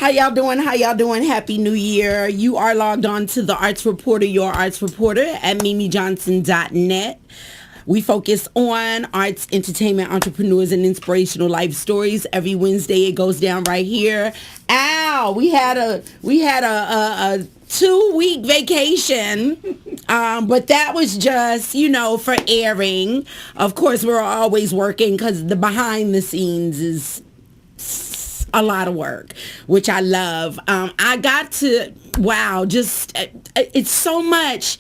y'all doing? How y'all doing? Happy New Year. You are logged on to the Arts Reporter, your Arts Reporter at mimijohnson.net. We focus on arts, entertainment, entrepreneurs, and inspirational life stories. Every Wednesday it goes down right here. Ow! We had a 2-week vacation, but that was just, for airing. Of course, we're always working because the behind the scenes is a lot of work, which I love. I got to, it's so much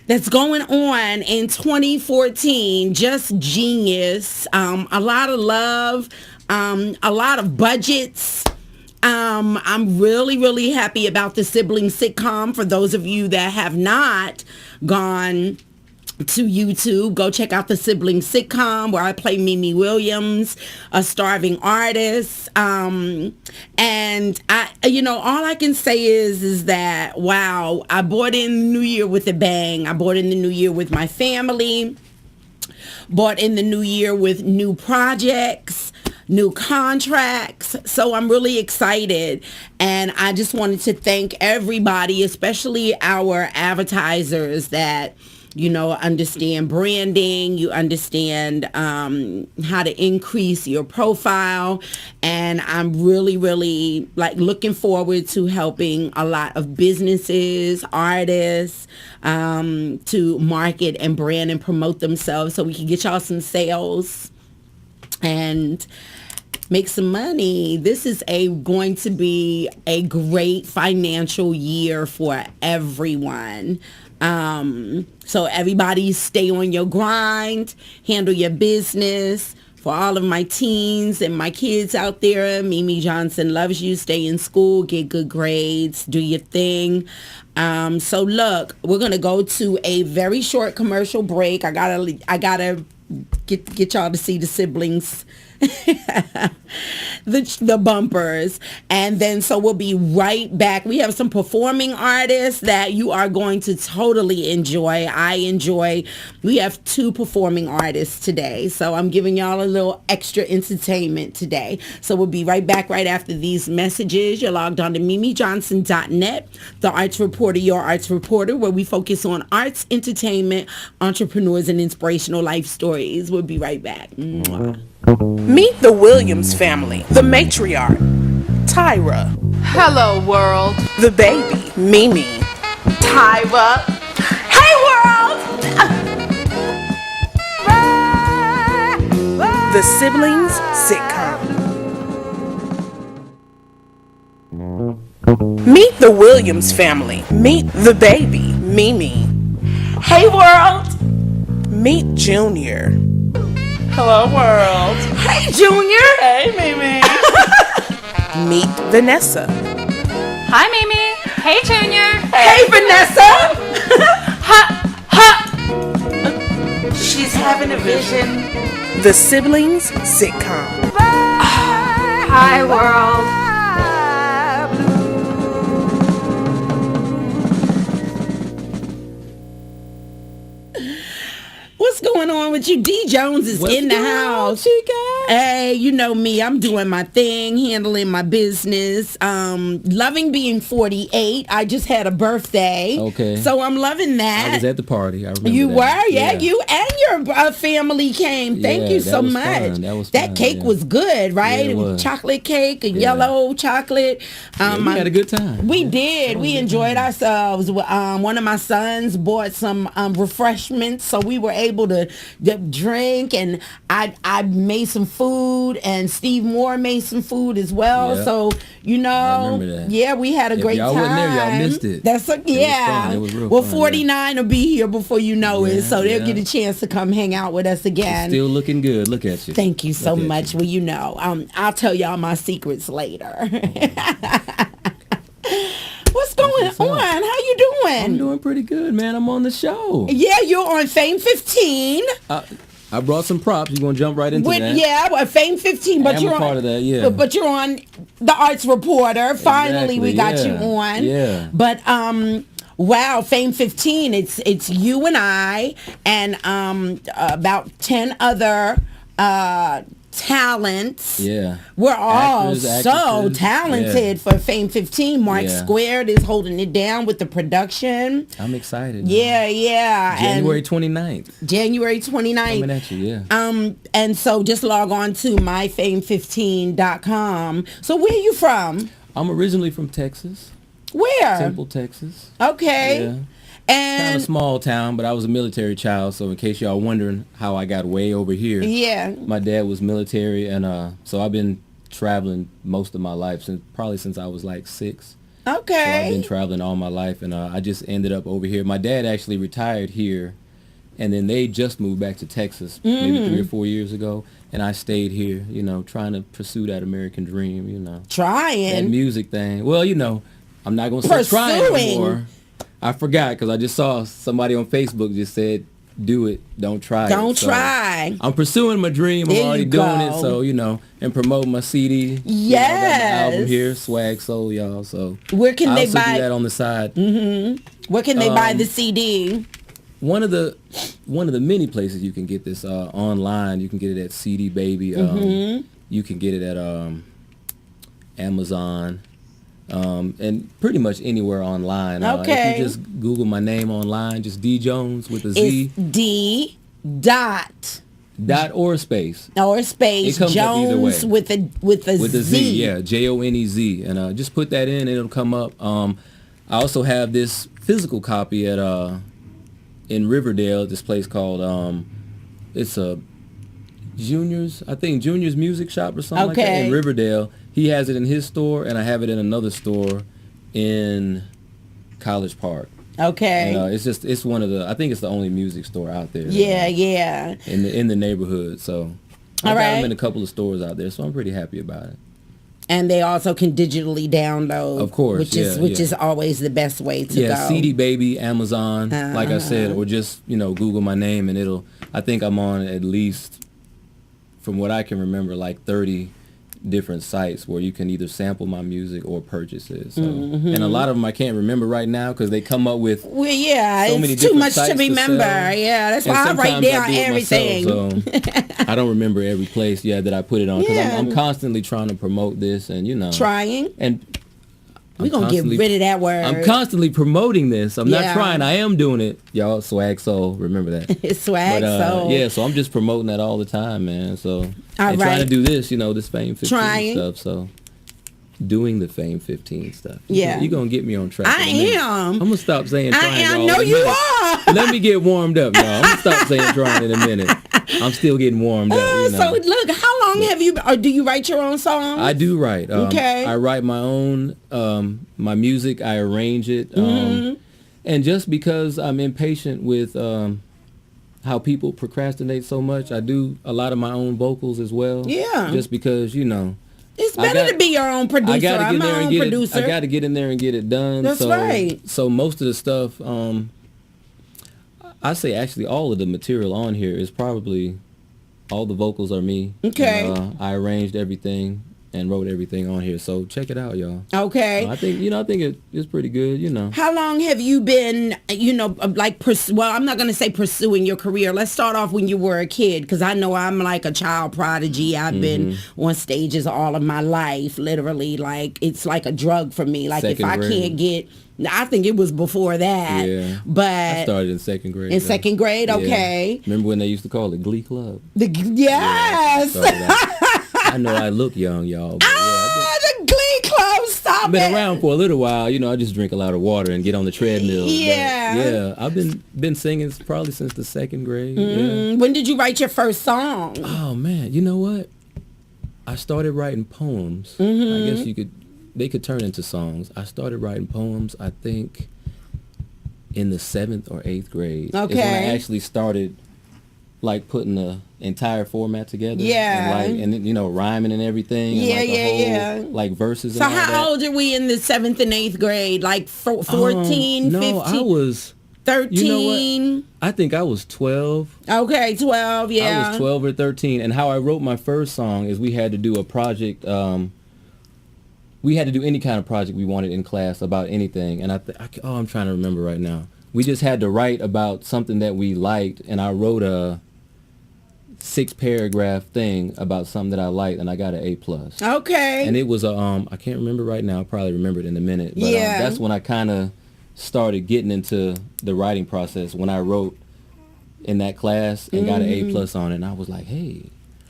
that's going on in 2014. Just genius. A lot of love, a lot of budgets. I'm really, really happy about the sibling sitcom. For those of you that have not gone to YouTube, go check out the sibling sitcom where I play Mimi Williams, a starving artist. And I, all I can say is that, wow, I bought in the new year with a bang. I bought in the new year with my family, bought in the new year with new projects, new contracts. So I'm really excited. And I just wanted to thank everybody, especially our advertisers that understand branding, you understand how to increase your profile. And I'm really, really looking forward to helping a lot of businesses, artists, to market and brand and promote themselves so we can get y'all some sales and make some money. This is going to be a great financial year for everyone. So everybody stay on your grind, handle your business. For all of my teens and my kids out there, Mimi Johnson loves you. Stay in school, get good grades, do your thing. So look, we're going to go to a very short commercial break. I gotta get y'all to see the siblings, the bumpers, and then so we'll be right back. We have some performing artists that you are going to totally enjoy. We have 2 performing artists today, so I'm giving y'all a little extra entertainment today. So we'll be right back right after these messages. You're logged on to mimijohnson.net, the Arts Reporter, your Arts Reporter, where we focus on arts, entertainment, entrepreneurs, and inspirational life stories. We'll be right back. Mwah. Meet the Williams family, the matriarch, Tyra. Hello, world. The baby, Mimi. Tyra. Hey, world! The siblings sitcom. Meet the Williams family. Meet the baby, Mimi. Hey, world! Meet Junior. Hello, world. Hey, Junior. Hey, Mimi. Meet Vanessa. Hi, Mimi. Hey, Junior. Hey, Vanessa. She's having a vision. The siblings sitcom. Hi, world. What's going on with you? D Jones is in the house. Hey, you know me. I'm doing my thing, handling my business. Loving being 48. I just had a birthday. Okay. So I'm loving that. I was at the party. I remember You that. were? Yeah, you and your family came. Thank Yeah, you that so was much. fun. That was That fun, cake yeah. was good, right? Yeah, it was. Chocolate cake and Yeah. yellow chocolate. We had a good time. We did. We enjoyed ourselves. One of my sons bought some refreshments, so we were able to drink, and I made some food, and Steve Moore made some food as well. Yeah. So I remember that. yeah, we had a If great y'all time. wasn't there, y'all missed it. That's was yeah. fun. It was real Well, fun, 49 will be here before you know it, Yeah, so they'll yeah. get a chance to come hang out with us again. Still looking good. Look at you. Thank you so Look at much. you. Well, I'll tell y'all my secrets later. What's going what's up. on? How you doing? I'm doing pretty good, man. I'm on the show. Yeah, you're on Fame 15. I brought some props. You gonna jump right into that? Yeah, well, Fame 15, but I'm you're a part on, of that, yeah. But you're on the Arts Reporter. Finally, we got you yeah. on. Yeah. But wow, Fame 15. It's you and I and about 10 other talents. Yeah. We're all Actors, so actresses. talented for Fame 15. Mark Yeah. Squared is holding it down with the production. I'm excited. Yeah. January And 29th. January 29th. Coming at you, yeah. And so just log on to myfame15.com. So where you from? I'm originally from Texas. Where? Temple, Texas. Okay. Yeah. Kind And of small town, but I was a military child, so in case y'all wondering how I got way over here, yeah. my dad was military, and so I've been traveling most of my life, since I was like 6. So I've been Okay. traveling all my life, and I just ended up over here. My dad actually retired here, and then they just moved back to Texas maybe 3 or 4 years ago, and I stayed here, trying to pursue that American dream, that Trying. music thing. Well, I'm not going to say trying Pursuing. anymore. I forgot because I just saw somebody on Facebook just said, do it, don't try it. Don't So try. I'm pursuing my dream. There I'm already you doing go. it. So, and promoting my CD. I got my Yes. album here, Swag Soul, y'all. So Where can I they also buy? do that on the side. Where can they buy the CD? One of the many places you can get this online. You can get it at CD Baby. You can get it at Amazon. And pretty much anywhere online. Okay. If you just Google my name online, just D Jones with a Z, It's D dot dot or space. or space It comes up either Jones way. with a With a Z. Z, yeah, Jonez, and just put that in, and it'll come up. I also have this physical copy at in Riverdale, this place called it's a Junior's Music Shop or something like that Okay. in Riverdale. He has it in his store, and I have it in another store in College Park. Okay. And, it's one of I think it's the only music store out there. yeah. In the neighborhood, so I All got right. them in a couple of stores out there, so I'm pretty happy about it. And they also can digitally download. Of course, which is yeah. is always the best way to Yeah, go. CD Baby, Amazon, like I said, or just Google my name, and I think I'm on at least, from what I can remember, like 30 different sites where you can either sample my music or purchase it. So, and a lot of them I can't remember right now because they come up with Well, yeah, so many it's too different much to sites to remember. sell. Yeah, that's And why I write sometimes down do it everything. myself, so I don't remember every place that I put it on because Yeah. I'm constantly trying to promote this, and Trying. and We're I'm going to get constantly- rid of that word. I'm constantly promoting this. I'm Yeah. not trying. I am doing it, y'all. Swag Soul, remember that. It's Swag Soul. Yeah, so I'm just promoting that all the time, man. So All and right. trying to do this, this Fame 15 Trying. stuff. So doing the Fame 15 stuff. Yeah. You're gonna get me on track. I in a minute. am. I'm gonna stop saying trying. I y'all, know in a you minute. are. Let me get warmed up, y'all. I'm gonna stop saying trying in a minute. I'm still getting warmed up. So look, how long have you? Or do you write your own songs? I do write. Okay. I write my own, my music. I arrange it. Mm-hmm. And just because I'm impatient with how people procrastinate so much, I do a lot of my own vocals as well. Yeah. Just because, It's better to be your own producer. I gotta I'm get my there and own get producer. it. I gotta get in there and get it done. That's right. So most of the stuff, I say actually all of the material on here is probably all the vocals are me. Okay. And, I arranged everything and wrote everything on here. So check it out, y'all. Okay. I think it's pretty good. How long have you been, well, I'm not going to say pursuing your career. Let's start off when you were a kid, because I know I'm like a child prodigy. I've been on stages all of my life, literally. Like, it's like a drug for me. Like, Second if I grade. can't get, I think it was before that. Yeah. I But started in second grade. in though. second grade, Yeah. okay. Remember when they used to call it Glee Club? Yes. I know I look young, y'all. But The Glee Club, stop I've been it. around for a little while. I just drink a lot of water and get on the treadmill. But, Yeah. yeah, I've been singing probably since the second grade. Yeah. When did you write your first song? Oh man, you know what? I started writing poems. I guess they could turn into songs. I started writing poems, I think, in the 7th or 8th grade. Is when Okay. I actually started like putting the entire format together. Yeah. And rhyming and everything. Yeah, and like yeah, a whole, yeah. like verses So and all how that. old are we in the 7th and 8th grade? Like 14, No, 15, I was 13? You know what? I think I was 12. Okay, 12, yeah. I was 12 or 13. And how I wrote my first song is we had to do a project. We had to do any kind of project we wanted in class about anything. And I'm trying to remember right now. We just had to write about something that we liked. And I wrote 6-paragraph thing about something that I liked, and I got an A+. Okay. And it was I can't remember right now. I'll probably remember it in a minute. But Yeah. that's when I kind of started getting into the writing process, when I wrote in that class and got an A+ on it. And I was like, hey,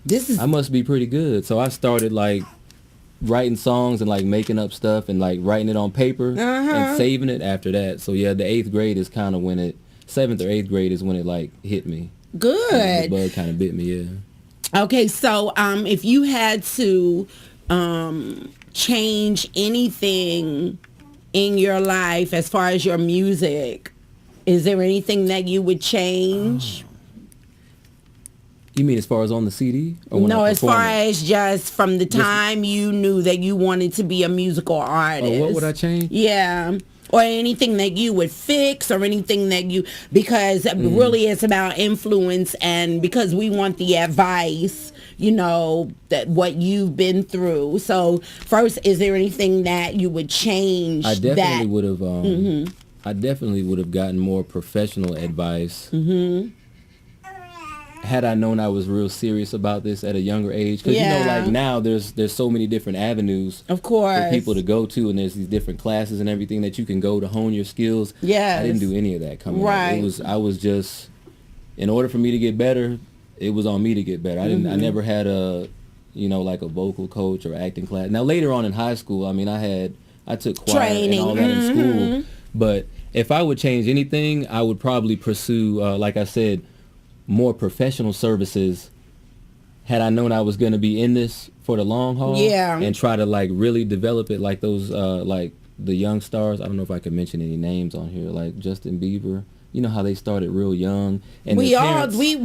This is I must be pretty good. So I started like writing songs and like making up stuff and like writing it on paper and saving it after that. So yeah, the 8th grade is kind of when 7th or 8th grade is when it like hit me. good. The bug kind of bit me, yeah. Okay, so if you had to change anything in your life as far as your music, is there anything that you would change? You mean as far as on the CD? Or when No, I as perform far it? as just from the time you knew that you wanted to be a musical artist. Oh, what would I change? Yeah. Or anything that you would fix or anything that you, because really it's about influence, and because we want the advice, you know, that what you've been through. So first, is there anything that you would change? I definitely would have. I definitely would have gotten more professional advice. Had I known I was real serious about this at a younger age, because you know, like now there's so many different avenues, of course, for people to go to, and there's these different classes and everything that you can go to hone your skills. Yes. I didn't do any of that coming Right. up. I was just, in order for me to get better, it was on me to get better. I never had a, you know, like a vocal coach or acting class. Now later on in high school, I mean, I took choir and all that in school, but if I would change anything, I would probably pursue, like I said, more professional services, had I known I was going to be in this for the long haul. Yeah. And try to like really develop it, like those like the young stars. I don't know if I can mention any names on here, like Justin Bieber. You know how they started real young, and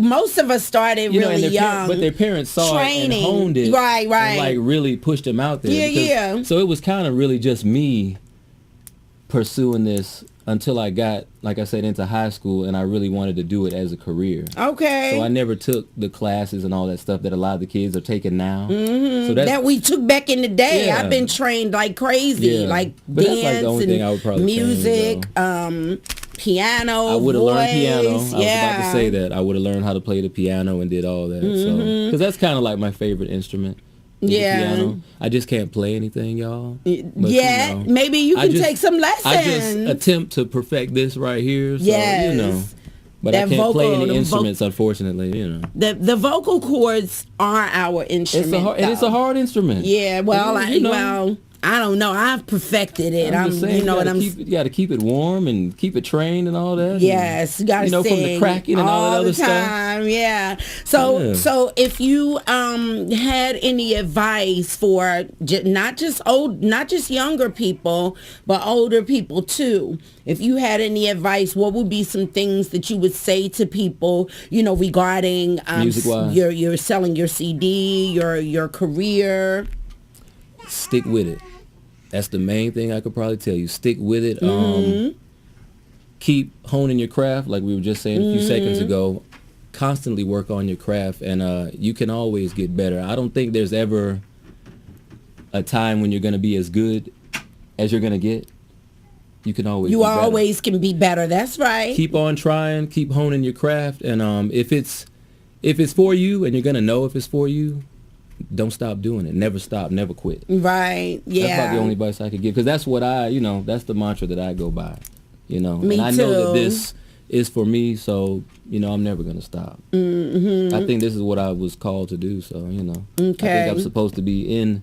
most of us started really young, but their parents saw it and honed it, right, and like really pushed them out there. Yeah. So it was kind of really just me pursuing this until I got, like I said, into high school, and I really wanted to do it as a career. Okay. So I never took the classes and all that stuff that a lot of the kids are taking now. So that we took back in the day. Yeah. I've been trained like crazy, like but dance that's like the only thing I would and probably music, change, piano, I would have learned piano. I voice. was about to say that. I would have learned how to play the piano and did all that. So, because that's kind of like my favorite instrument. The piano. I just can't play anything, y'all. But, yeah, you know, maybe you can take some lessons. I just attempt to perfect this right here. So, Yes. you know. But That I can't play vocal- any the instruments, unfortunately, you know. The vocal cords are our instrument. It's a hard instrument. Yeah, well, You know. I don't know. I've perfected it. I'm just saying, you know what I'm. You got to keep it warm and keep it trained and all that. Yes, you gotta you know, sing from the cracking and all that other the time. Yeah. So if you had any advice for not just younger people, but older people too. If you had any advice, what would be some things that you would say to people, you know, regarding music-wise? You're selling your CD, your career. Stick with it. That's the main thing I could probably tell you. Stick with it. Keep honing your craft, like we were just saying a few seconds ago. Constantly work on your craft, and you can always get better. I don't think there's ever a time when you're going to be as good as you're going to get. You can always You be better. always can be better. That's right. Keep on trying. Keep honing your craft, and if it's for you, and you're going to know if it's for you, don't stop doing it. Never stop. Never quit. Right. Yeah. That's about the only advice I could give, because that's what that's the mantra that I go by. You know, Me and I know that too. this is for me, so you know I'm never gonna stop. I think this is what I was called to do. So you know, I think I'm supposed to be in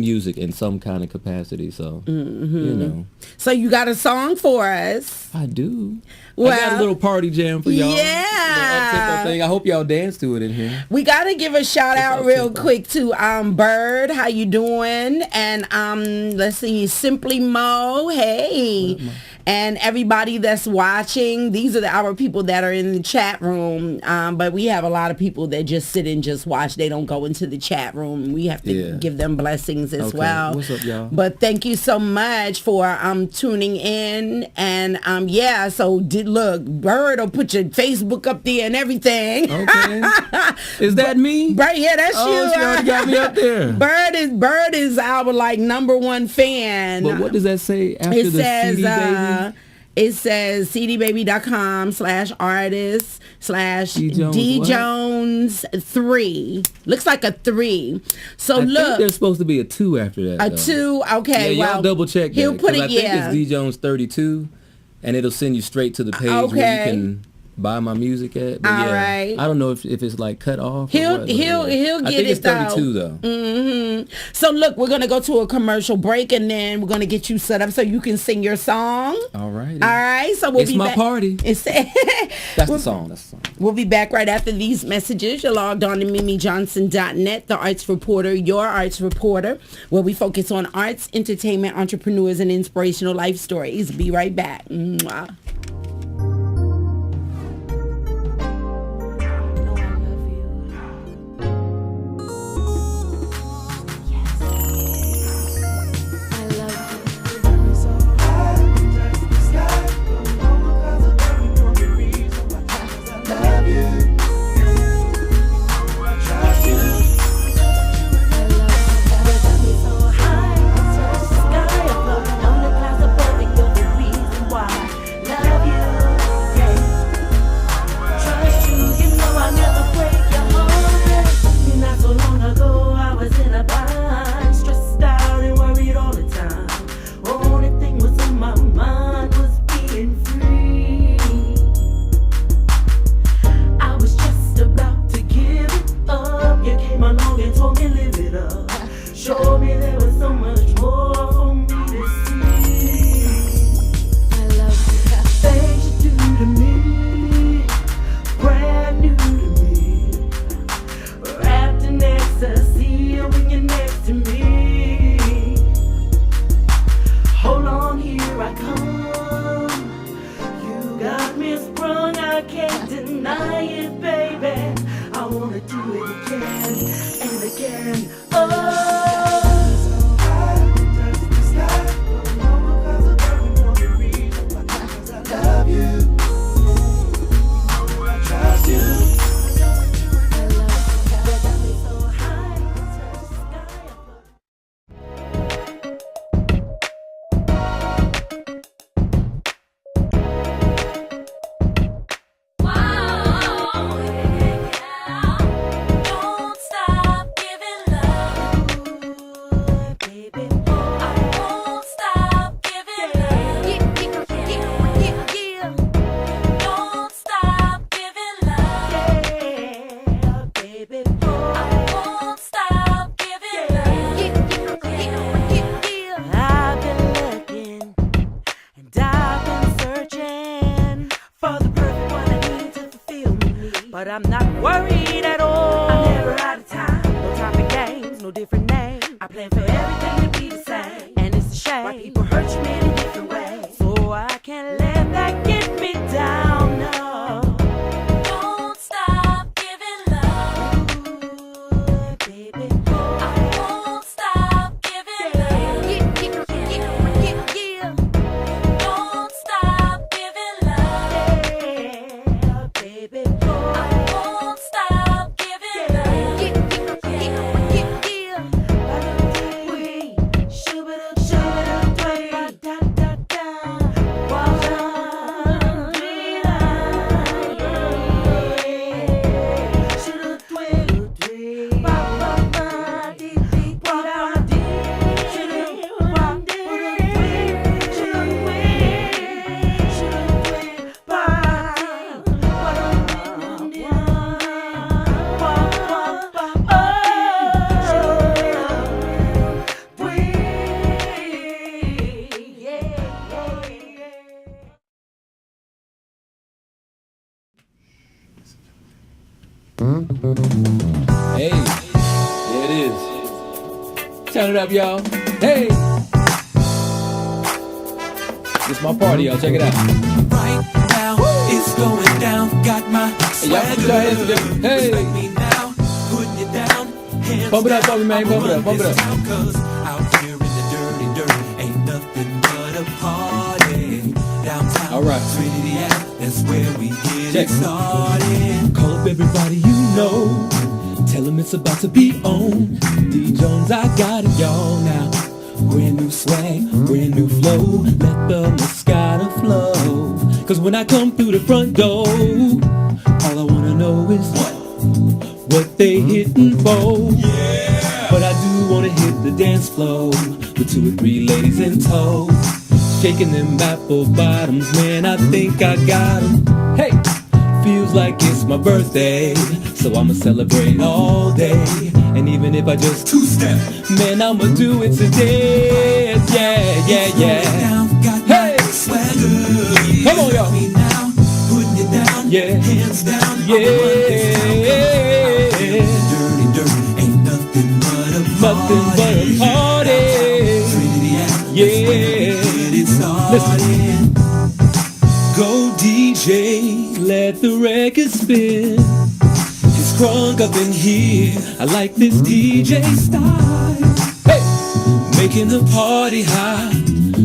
music in some kind of capacity. So you know. So you got a song for us? I do. Well, I got a little party jam for y'all. Yeah. A little up-tempo thing. I hope y'all dance to it in here. We got to give a shout out real quick to Bird. How you doing? And let's see, Simply Mo. Hey. And everybody that's watching. These are our people that are in the chat room. But we have a lot of people that just sit and just watch. They don't go into the chat room. We have to give them blessings as well. What's up, y'all? But thank you so much for tuning in. And so look, Bird will put your Facebook up there and everything. Okay. Is that me? Right, yeah, that's you. She already got me up there. Bird is our like number one fan. But what does that say after It the says CD, baby? It says cdbaby.com/artist/djones3. Looks like a 3. So I think look, there's supposed to be a 2 after that. a though. 2. Okay, Yeah, well, y'all double check that. he'll put 'cause it. I think Yeah. it's djones32, and it'll send you straight to the page where Okay. you can buy my music at. But All yeah, right. I don't know if it's like cut off. He'll or what, he'll yeah. I get think it it's 32 though. though. So look, we're gonna go to a commercial break, and then we're gonna get you set up so you can sing your song. All right. All right. So we'll It's be my back. party. It's That's the song. That's the song. We'll be back right after these messages. You're logged on to mimijohnson.net, the arts reporter, your arts reporter, where we focus on arts, entertainment, entrepreneurs, and inspirational life stories. Be right back. Mwah. But I'm not worried at all. I'm never out of time. No time for games, no different names. I plan for everything to be the same. And it's a shame why people hurt you in different ways. So I can't let that get me down, no. Don't stop giving love. Ooh, baby. I won't stop giving love. Don't stop giving love. Yeah, baby. Hey, there it is. Turn it up, y'all. Hey. It's my party, y'all. Check it out. Right now, it's going down. Got my swagger. Hey. Respect me now. Putting it down. Hands Pump it up, down. man. Pump it up, pump it up. Cause out here in the dirty dirt ain't nothing but a party. Downtown, all right. Trinity Ave, that's where we get Check. it started. Call up everybody you know. Tell them it's about to be on. D. Jones, I got it, y'all now. Brand new swag, brand new flow. Let the Moscato flow. Cause when I come through the front door, all I wanna know is what they hitting for. Yeah. But I do wanna hit the dance floor with 2 or 3 ladies in tow. Shaking them apple bottoms, man, I think I got 'em. Hey, feels like it's my birthday, so I'ma celebrate all day. And even if I just 2-step, man, I'ma do it today. Yeah, yeah, yeah. Hey, come on, y'all. Yeah, hands down, yeah. Dirty, ain't nothing but a party. Yeah, listen. Go DJ, let the record spin. It's crunk up in here. I like this DJ style. Hey, making the party hot.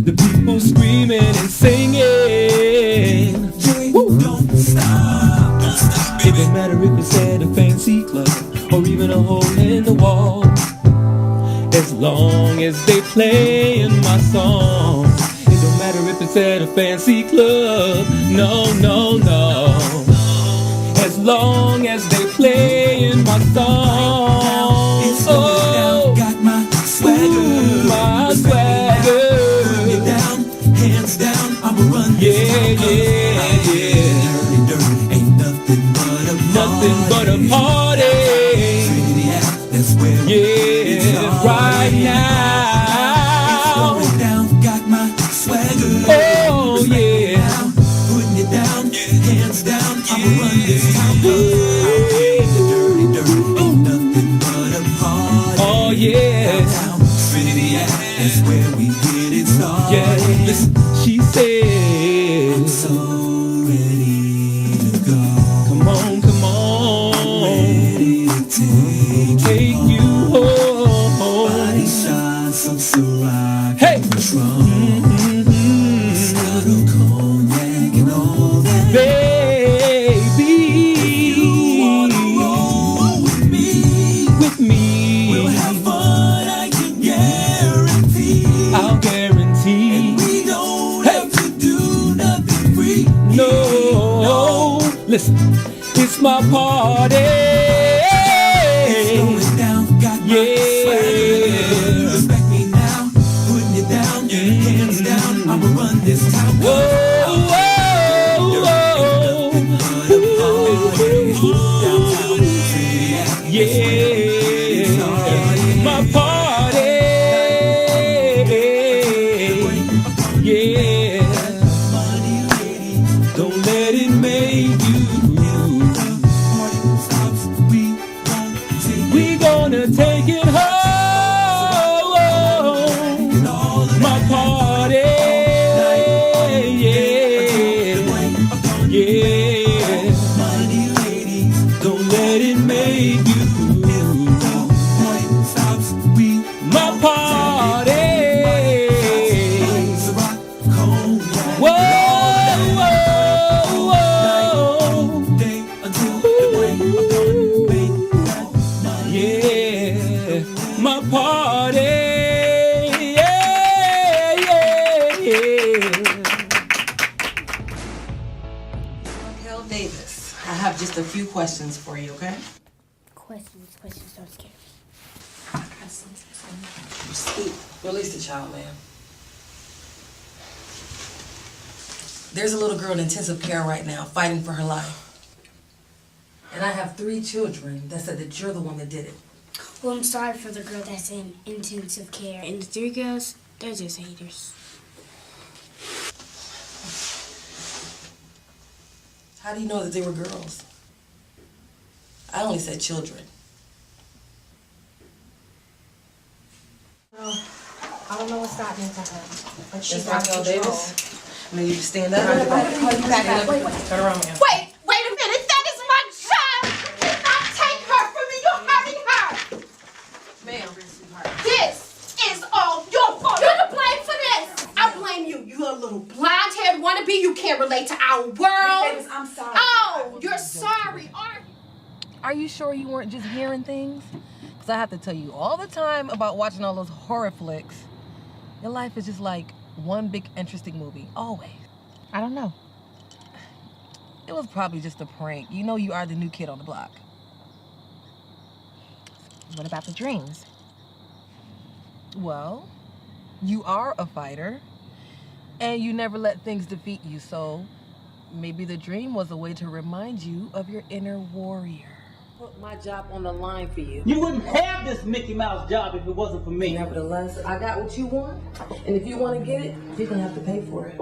The people screaming and singing. Woo. Don't stop, don't stop, baby. It don't matter if it's at a fancy club or even a hole in the wall. As long as they playing my song. It don't matter if it's at a fancy club. No, no, no. As long as they playing my song. It's going down, got my swagger. My swagger. Run it down, hands down, I'ma run this town. Yeah, yeah. Dirty, ain't nothing but a party. Nothing but a party. That's where right now. It's going down, got my swagger. Oh yeah, putting it down, hands down. I'ma run this town. Dirty, ain't nothing but a party. Oh yeah, Trinity, that's where we get it started. Yeah, listen, she said, I'm so ready to go. Come on, come on. I'm ready to take you home. Body shots of Ciroc. Hey, Moscato, cognac, and all that. Baby, if you wanna roll with me, we'll have fun. I can guarantee. I'll guarantee. And we don't have to do nothing free. No, listen, it's my party. It's going down, got my swagger. Respect me now, putting it down, hands down. I'ma run this town. Whoa, yeah, my party. Yeah, don't let it make you. We gonna take it home, my party, yeah, yeah. Don't let it make you. My party. Whoa, whoa, yeah, my party. Yeah, yeah, yeah. Raquel Davis, I have just a few questions for you, okay? Questions don't scare me. Release the child, man. There's a little girl in intensive care right now, fighting for her life. And I have 3 children that said that you're the one that did it. Well, I'm sorry for the girl that's in intensive care. And the 3 girls, they're just haters. How do you know that they were girls? I only said children. I don't know what's happening to her. But she's That's Raquel Davis. I mean, you stand up. Wait, Turn around, man. wait a minute. That is my child. You cannot take her from me. You're hurting her. Ma'am. This is all your fault. You're to blame for this. I blame you. You're a little blonde-haired wannabe. You can't relate to our world. I'm sorry. Oh, you're sorry, aren't you? Are you sure you weren't just hearing things? Because I have to tell you all the time about watching all those horror flicks. Your life is just like one big interesting movie, always. I don't know. It was probably just a prank. You know you are the new kid on the block. What about the dreams? Well, you are a fighter, and you never let things defeat you, so maybe the dream was a way to remind you of your inner warrior. Put my job on the line for you. You wouldn't have this Mickey Mouse job if it wasn't for me. Nevertheless, I got what you want, and if you want to get it, you're going to have to pay for it.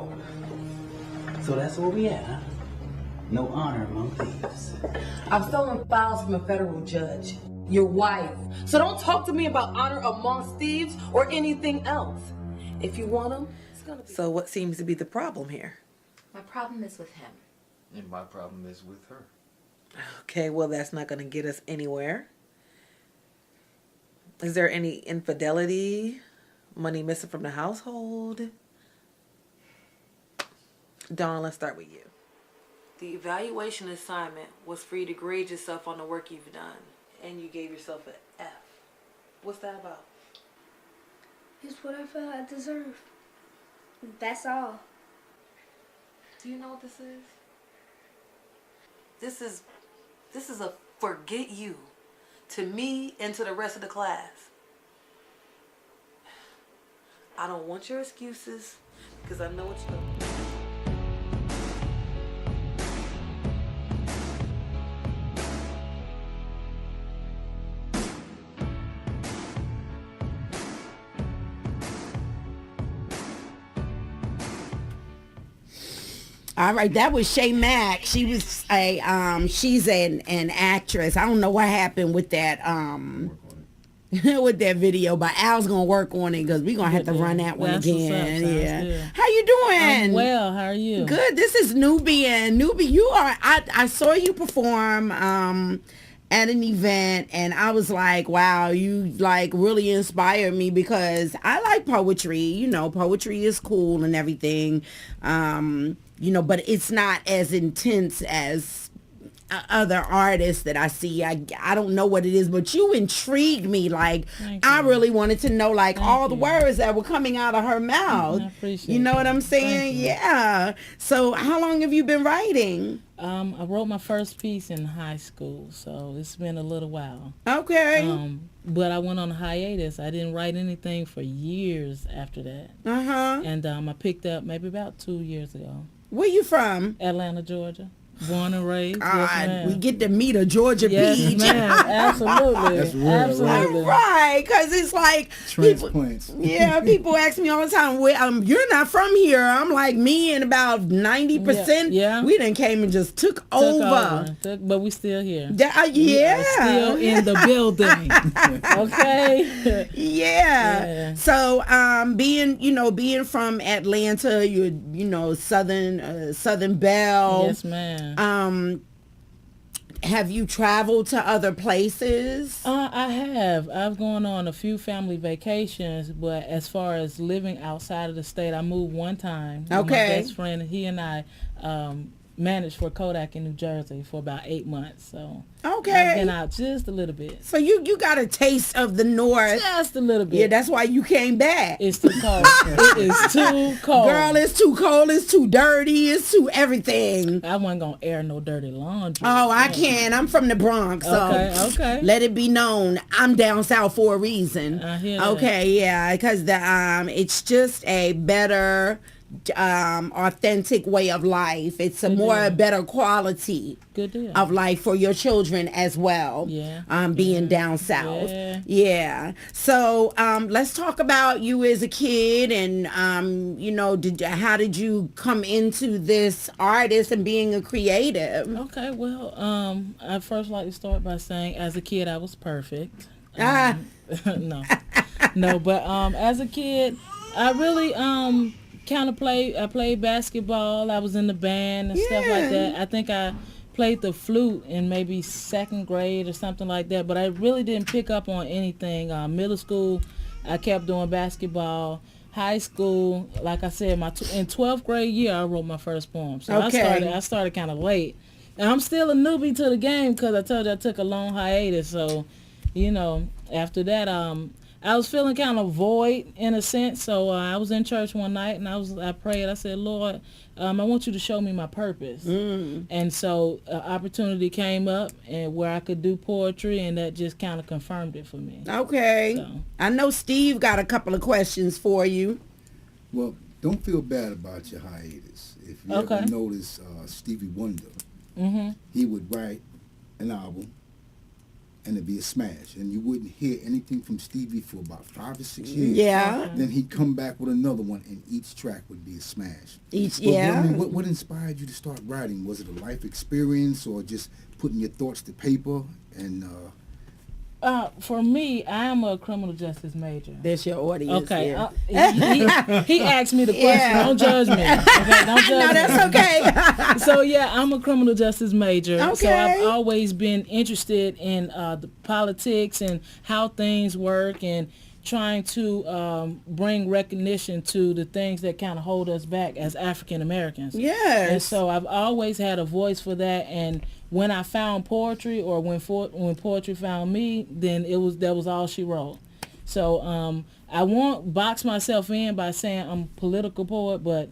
So that's where we at, huh? No honor among thieves. I've stolen files from a federal judge, your wife. So don't talk to me about honor amongst thieves or anything else. If you want them, it's going to be... So what seems to be the problem here? My problem is with him. And my problem is with her. Okay, well, that's not going to get us anywhere. Is there any infidelity? Money missing from the household? Dawn, let's start with you. The evaluation assignment was for you to grade yourself on the work you've done, and you gave yourself an F. What's that about? It's what I feel I deserve. That's all. Do you know what this is? This is a forget you to me and to the rest of the class. I don't want your excuses because I know what you're going to do. All right, that was Shay Mack. She was she's an actress. I don't know what happened with that with that video, but Al's gonna work on it because we're gonna have to run that one again. Yeah. Good. How you doing? I'm well. How are you? Good. This is Nubian. You are. I saw you perform at an event, and I was like, wow, you like really inspired me because I like poetry. You know, poetry is cool and everything. You know, but it's not as intense as other artists that I see. I don't know what it is, but you intrigued me. Like, I really wanted to know, like, all the words that were coming out of her mouth. I appreciate you know what I'm saying? Yeah. So how long have you been writing? I wrote my first piece in high school, so it's been a little while. Okay. But I went on a hiatus. I didn't write anything for years after that. And I picked up maybe about 2 years ago. Where you from? Atlanta, Georgia. Born and raised. Yes, we get to meet a Georgia yes, peach. Ma'am. Absolutely. That's real, absolutely. Right, because it's like transplants. People ask me all the time, well, you're not from here. I'm like, me and about 90%. Yeah. We done came and just took over. But we still here. Yeah. We are still in the building. Okay. Yeah. So being from Atlanta, you're Southern Belle. Yes, ma'am. Have you traveled to other places? I have. I've gone on a few family vacations, but as far as living outside of the state, I moved one time. Okay. My best friend, he and I managed for Kodak in New Jersey for about 8 months. So okay, I've been out just a little bit. So you got a taste of the North. Just a little bit. Yeah, that's why you came back. It's too cold. It is too cold. Girl, it's too cold. It's too dirty. It's too everything. I wasn't going to air no dirty laundry. Oh, I can. I'm from the Bronx. So okay. Let it be known. I'm down south for a reason. I hear that. Okay, yeah, because it's just a better authentic way of life. It's a better quality of life for your children as well. Yeah. Being down south. Yeah. So let's talk about you as a kid and how did you come into this artist and being a creative? Okay, well, I first like to start by saying as a kid I was perfect. No, but as a kid I really kind of I played basketball. I was in the band and stuff like that. I think I played the flute in maybe 2nd grade or something like that, but I really didn't pick up on anything. Middle school, I kept doing basketball. High school, like I said, in 12th grade year, I wrote my first poem. So I started kind of late. And I'm still a newbie to the game because I told you I took a long hiatus. So, after that, I was feeling kind of void in a sense. So I was in church one night and I prayed. I said, Lord, I want you to show me my purpose. And so opportunity came up and where I could do poetry, and that just kind of confirmed it for me. Okay. So. I know Steve got a couple of questions for you. Well, don't feel bad about your hiatus. If you ever notice Stevie Wonder, he would write an album and it'd be a smash, and you wouldn't hear anything from Stevie for about 5 or 6 years. Yeah. Then he'd come back with another one, and each track would be a smash. What inspired you to start writing? Was it a life experience, or just putting your thoughts to paper? And for me, I am a criminal justice major. That's your audience. Okay. He asked me the question. Don't judge me. Okay, don't judge me. That's okay. So yeah, I'm a criminal justice major. Okay. So I've always been interested in the politics and how things work, and trying to bring recognition to the things that kind of hold us back as African Americans. Yes. And so I've always had a voice for that, and when I found poetry, or when poetry found me, then that was all she wrote. So I won't box myself in by saying I'm a political poet, but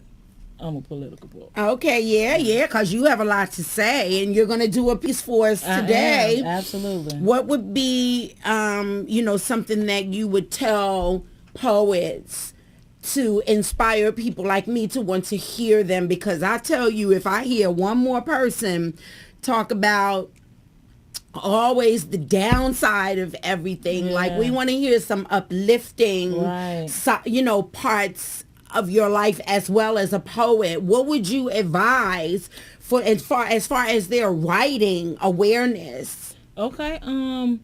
I'm a political poet. Okay, yeah, because you have a lot to say, and you're going to do a piece for us today. I am, absolutely. What would be, something that you would tell poets to inspire people like me to want to hear them? Because I tell you, if I hear one more person talk about always the downside of everything, like we want to hear some uplifting, parts of your life as well as a poet. What would you advise for as far as their writing awareness? Okay, a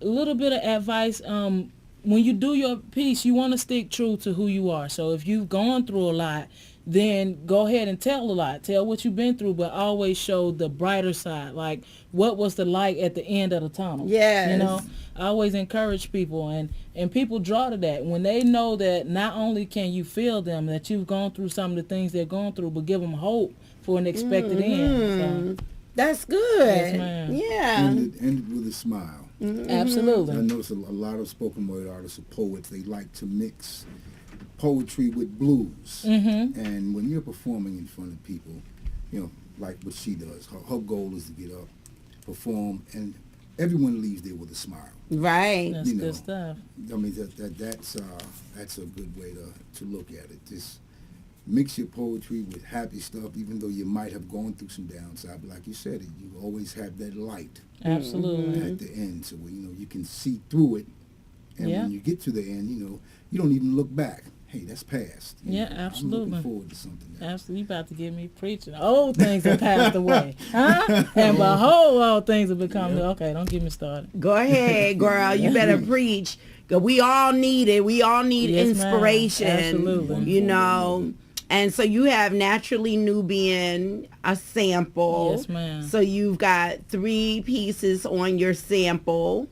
little bit of advice. When you do your piece, you want to stick true to who you are. So if you've gone through a lot, then go ahead and tell a lot. Tell what you've been through, but always show the brighter side. Like, what was the light at the end of the tunnel? Yes. I always encourage people, and people draw to that. When they know that not only can you feel them, that you've gone through some of the things they're going through, but give them hope for an expected end. So. That's good. Yes, ma'am. Yeah. Ended with a smile. Absolutely. I notice a lot of spoken word artists or poets, they like to mix poetry with blues. And when you're performing in front of people, like what she does, her goal is to get up, perform, and everyone leaves there with a smile. Right. That's good stuff. I mean, that's a good way to look at it. Just mix your poetry with happy stuff, even though you might have gone through some downside. But like you said, you always have that light. Absolutely. At the end, so you can see through it, and when you get to the end, you don't even look back. Hey, that's past. Absolutely. I'm looking forward to something else. Absolutely. You about to get me preaching. Old things have passed away. And behold, all things have become new. Okay, don't get me started. Go ahead, girl. You better preach. Cause we all need it. We all need inspiration. Absolutely. And so you have Naturally Nubian, a sample. Yes, ma'am. So you've got 3 pieces on your sample.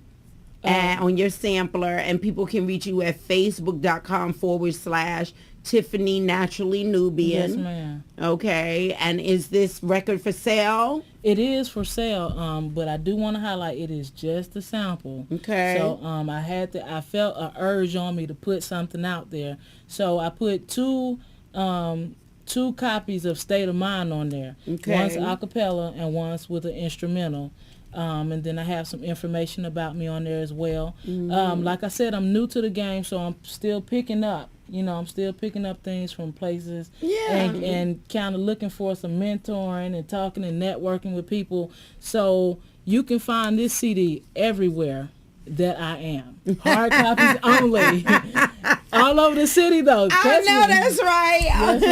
And on your sampler, and people can reach you at facebook.com/Tiffany Naturally Nubian. Yes, ma'am. Okay, and is this record for sale? It is for sale, but I do want to highlight it is just a sample. Okay. So I felt an urge on me to put something out there. So I put two copies of State of Mind on there. Okay. One's a cappella and one's with an instrumental. And then I have some information about me on there as well. Like I said, I'm new to the game, so I'm still picking up. I'm still picking up things from places and kind of looking for some mentoring and talking and networking with people. So you can find this CD everywhere that I am. Hard copies only. All over the city, though. I know that's right. Yes,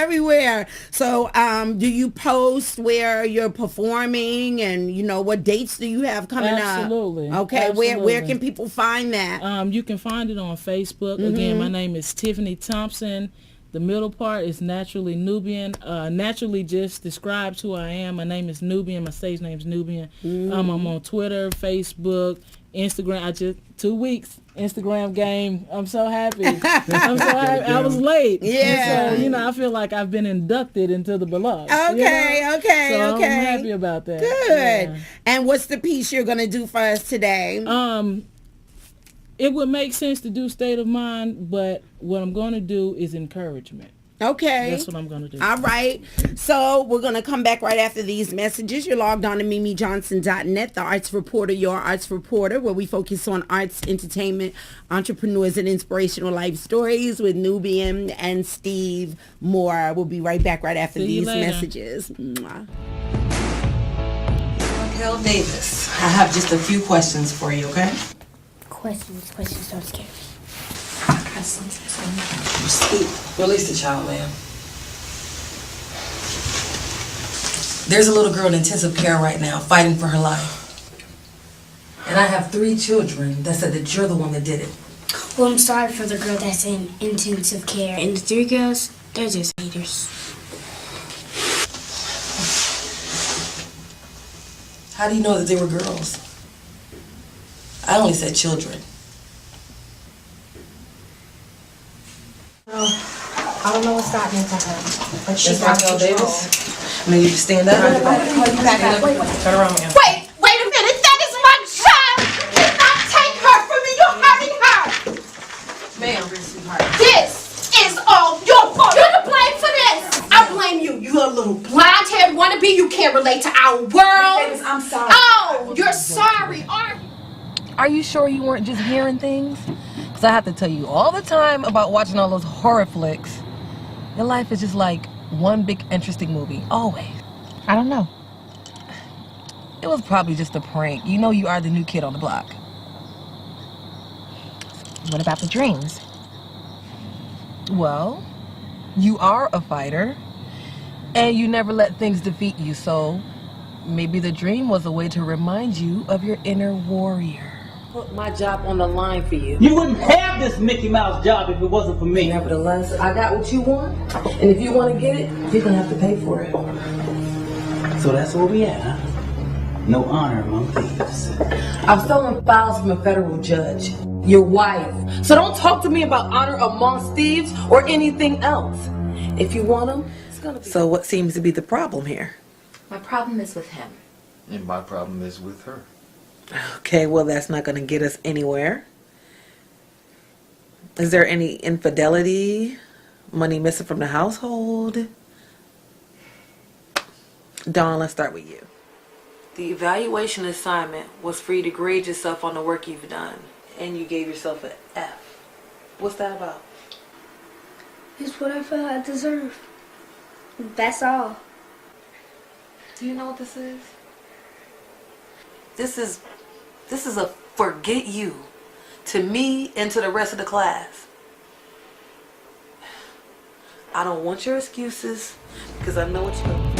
everywhere. So do you post where you're performing, and what dates do you have coming Absolutely. up? Okay. Absolutely. Where can people find that? You can find it on Facebook. Again, my name is Tiffany Thompson. The middle part is Naturally Nubian. Naturally just describes who I am. My name is Nubian. My stage name is Nubian. I'm on Twitter, Facebook, Instagram. 2 weeks Instagram game. I'm so happy. I was late. Yeah. So, I feel like I've been inducted into the beloved. Okay. So I'm happy about that. Good. Yeah. And what's the piece you're going to do for us today? It would make sense to do state of mind, but what I'm going to do is encouragement. Okay. That's what I'm going to do. All right. So we're going to come back right after these messages. You're logged on to MimiJohnson.net, the arts reporter, your arts reporter, where we focus on arts, entertainment, entrepreneurs, and inspirational life stories with Nubian and Steve Moore. We'll be right back right after these messages. Mwah. Raquel Davis, I have just a few questions for you, okay? Questions don't scare me. Release the child, ma'am. There's a little girl in intensive care right now fighting for her life. And I have 3 children that said that you're the one that did it. Well, I'm sorry for the girl that's in intensive care. And the 3 girls, they're just haters. How do you know that they were girls? I only said children. I don't know what's happening to her. But she's That's Raquel Davis. Now you stand up. Turn around, ma'am. Wait a minute. That is my child. You cannot take her from me. You're hurting her. Ma'am, This is all your fault. You're to blame for this. I blame you. You're a little blonde-haired wannabe. You can't relate to our world. I'm sorry. Oh, you're sorry. Are you sure you weren't just hearing things? Because I have to tell you all the time about watching all those horror flicks. Your life is just like one big interesting movie. Always. I don't know. It was probably just a prank. You know you are the new kid on the block. What about the dreams? Well, you are a fighter. And you never let things defeat you, so maybe the dream was a way to remind you of your inner warrior. Put my job on the line for you. You wouldn't have this Mickey Mouse job if it wasn't for me. Nevertheless, I got what you want, and if you want to get it, you're gonna have to pay for it. So that's where we at, huh? No honor among thieves. I've stolen files from a federal judge, your wife. So don't talk to me about honor amongst thieves or anything else. If you want them, it's gonna be. So what seems to be the problem here? My problem is with him. And my problem is with her. Okay, well, that's not going to get us anywhere. Is there any infidelity? Money missing from the household? Dawn, let's start with you. The evaluation assignment was for you to grade yourself on the work you've done, and you gave yourself an F. What's that about? It's what I felt I deserve. That's all. Do you know what this is? This is a forget you to me and to the rest of the class. I don't want your excuses because I know what you're doing.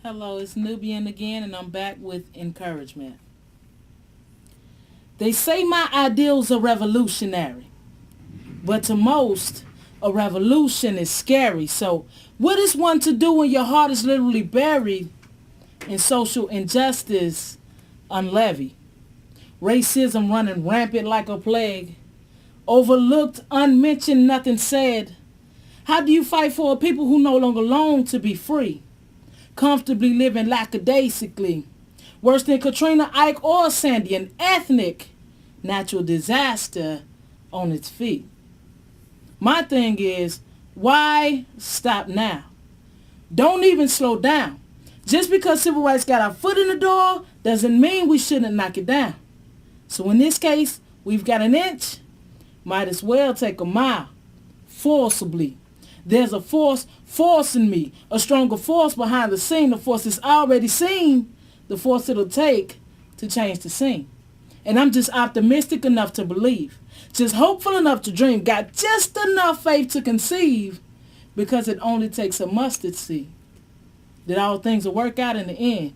Hello, it's Nubian again, and I'm back with encouragement. They say my ideals are revolutionary, but to most, a revolution is scary. So what is one to do when your heart is literally buried in social injustice unleavened? Racism running rampant like a plague, overlooked, unmentioned, nothing said. How do you fight for a people who no longer long to be free? Comfortably living lackadaisically. Worse than Katrina, Ike, or Sandy, an ethnic natural disaster on its feet. My thing is, why stop now? Don't even slow down. Just because civil rights got our foot in the door doesn't mean we shouldn't knock it down. So in this case, we've got an inch, might as well take a mile, forcibly. There's a force forcing me, a stronger force behind the scene, the force that's already seen, the force it'll take to change the scene. And I'm just optimistic enough to believe, just hopeful enough to dream, got just enough faith to conceive, because it only takes a mustard seed that all things will work out in the end.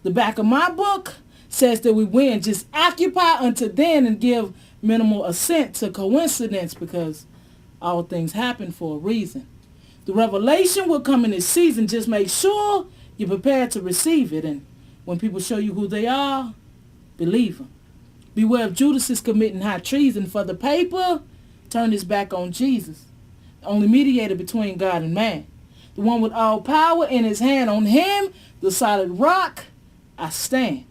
The back of my book says that we win. Just occupy until then and give minimal assent to coincidence, because all things happen for a reason. The revelation will come in this season. Just make sure you're prepared to receive it. And When people show you who they are, believe them. Beware of Judas is committing high treason for the paper. Turn his back on Jesus, the only mediator between God and man. The one with all power in his hand. On him, the solid rock, I stand.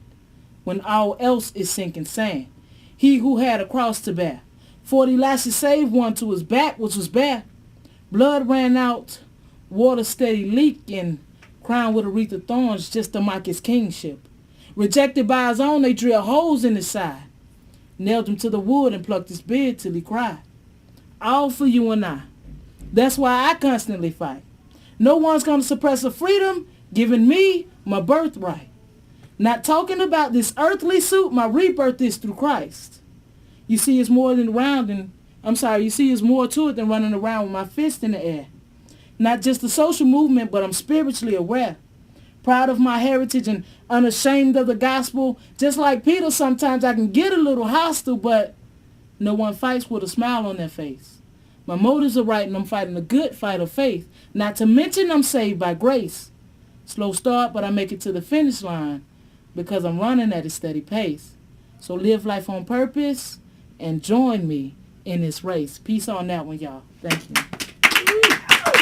When all else is sinking sand. He who had a cross to bear. 40 lashes saved one to his back, which was bare. Blood ran out, water steady leaking, crowned with a wreath of thorns just to mock his kingship. Rejected by his own, they drilled holes in his side. Nailed him to the wood and plucked his beard till he cried. All for you and I. That's why I constantly fight. No one's going to suppress a freedom given me my birthright. Not talking about this earthly suit, my rebirth is through Christ. You see, it's more to it than running around with my fist in the air. Not just the social movement, but I'm spiritually aware. Proud of my heritage and unashamed of the gospel. Just like Peter, sometimes I can get a little hostile, but no one fights with a smile on their face. My motives are right and I'm fighting a good fight of faith. Not to mention I'm saved by grace. Slow start, but I make it to the finish line because I'm running at a steady pace. So live life on purpose and join me in this race. Peace on that one, y'all. Thank you.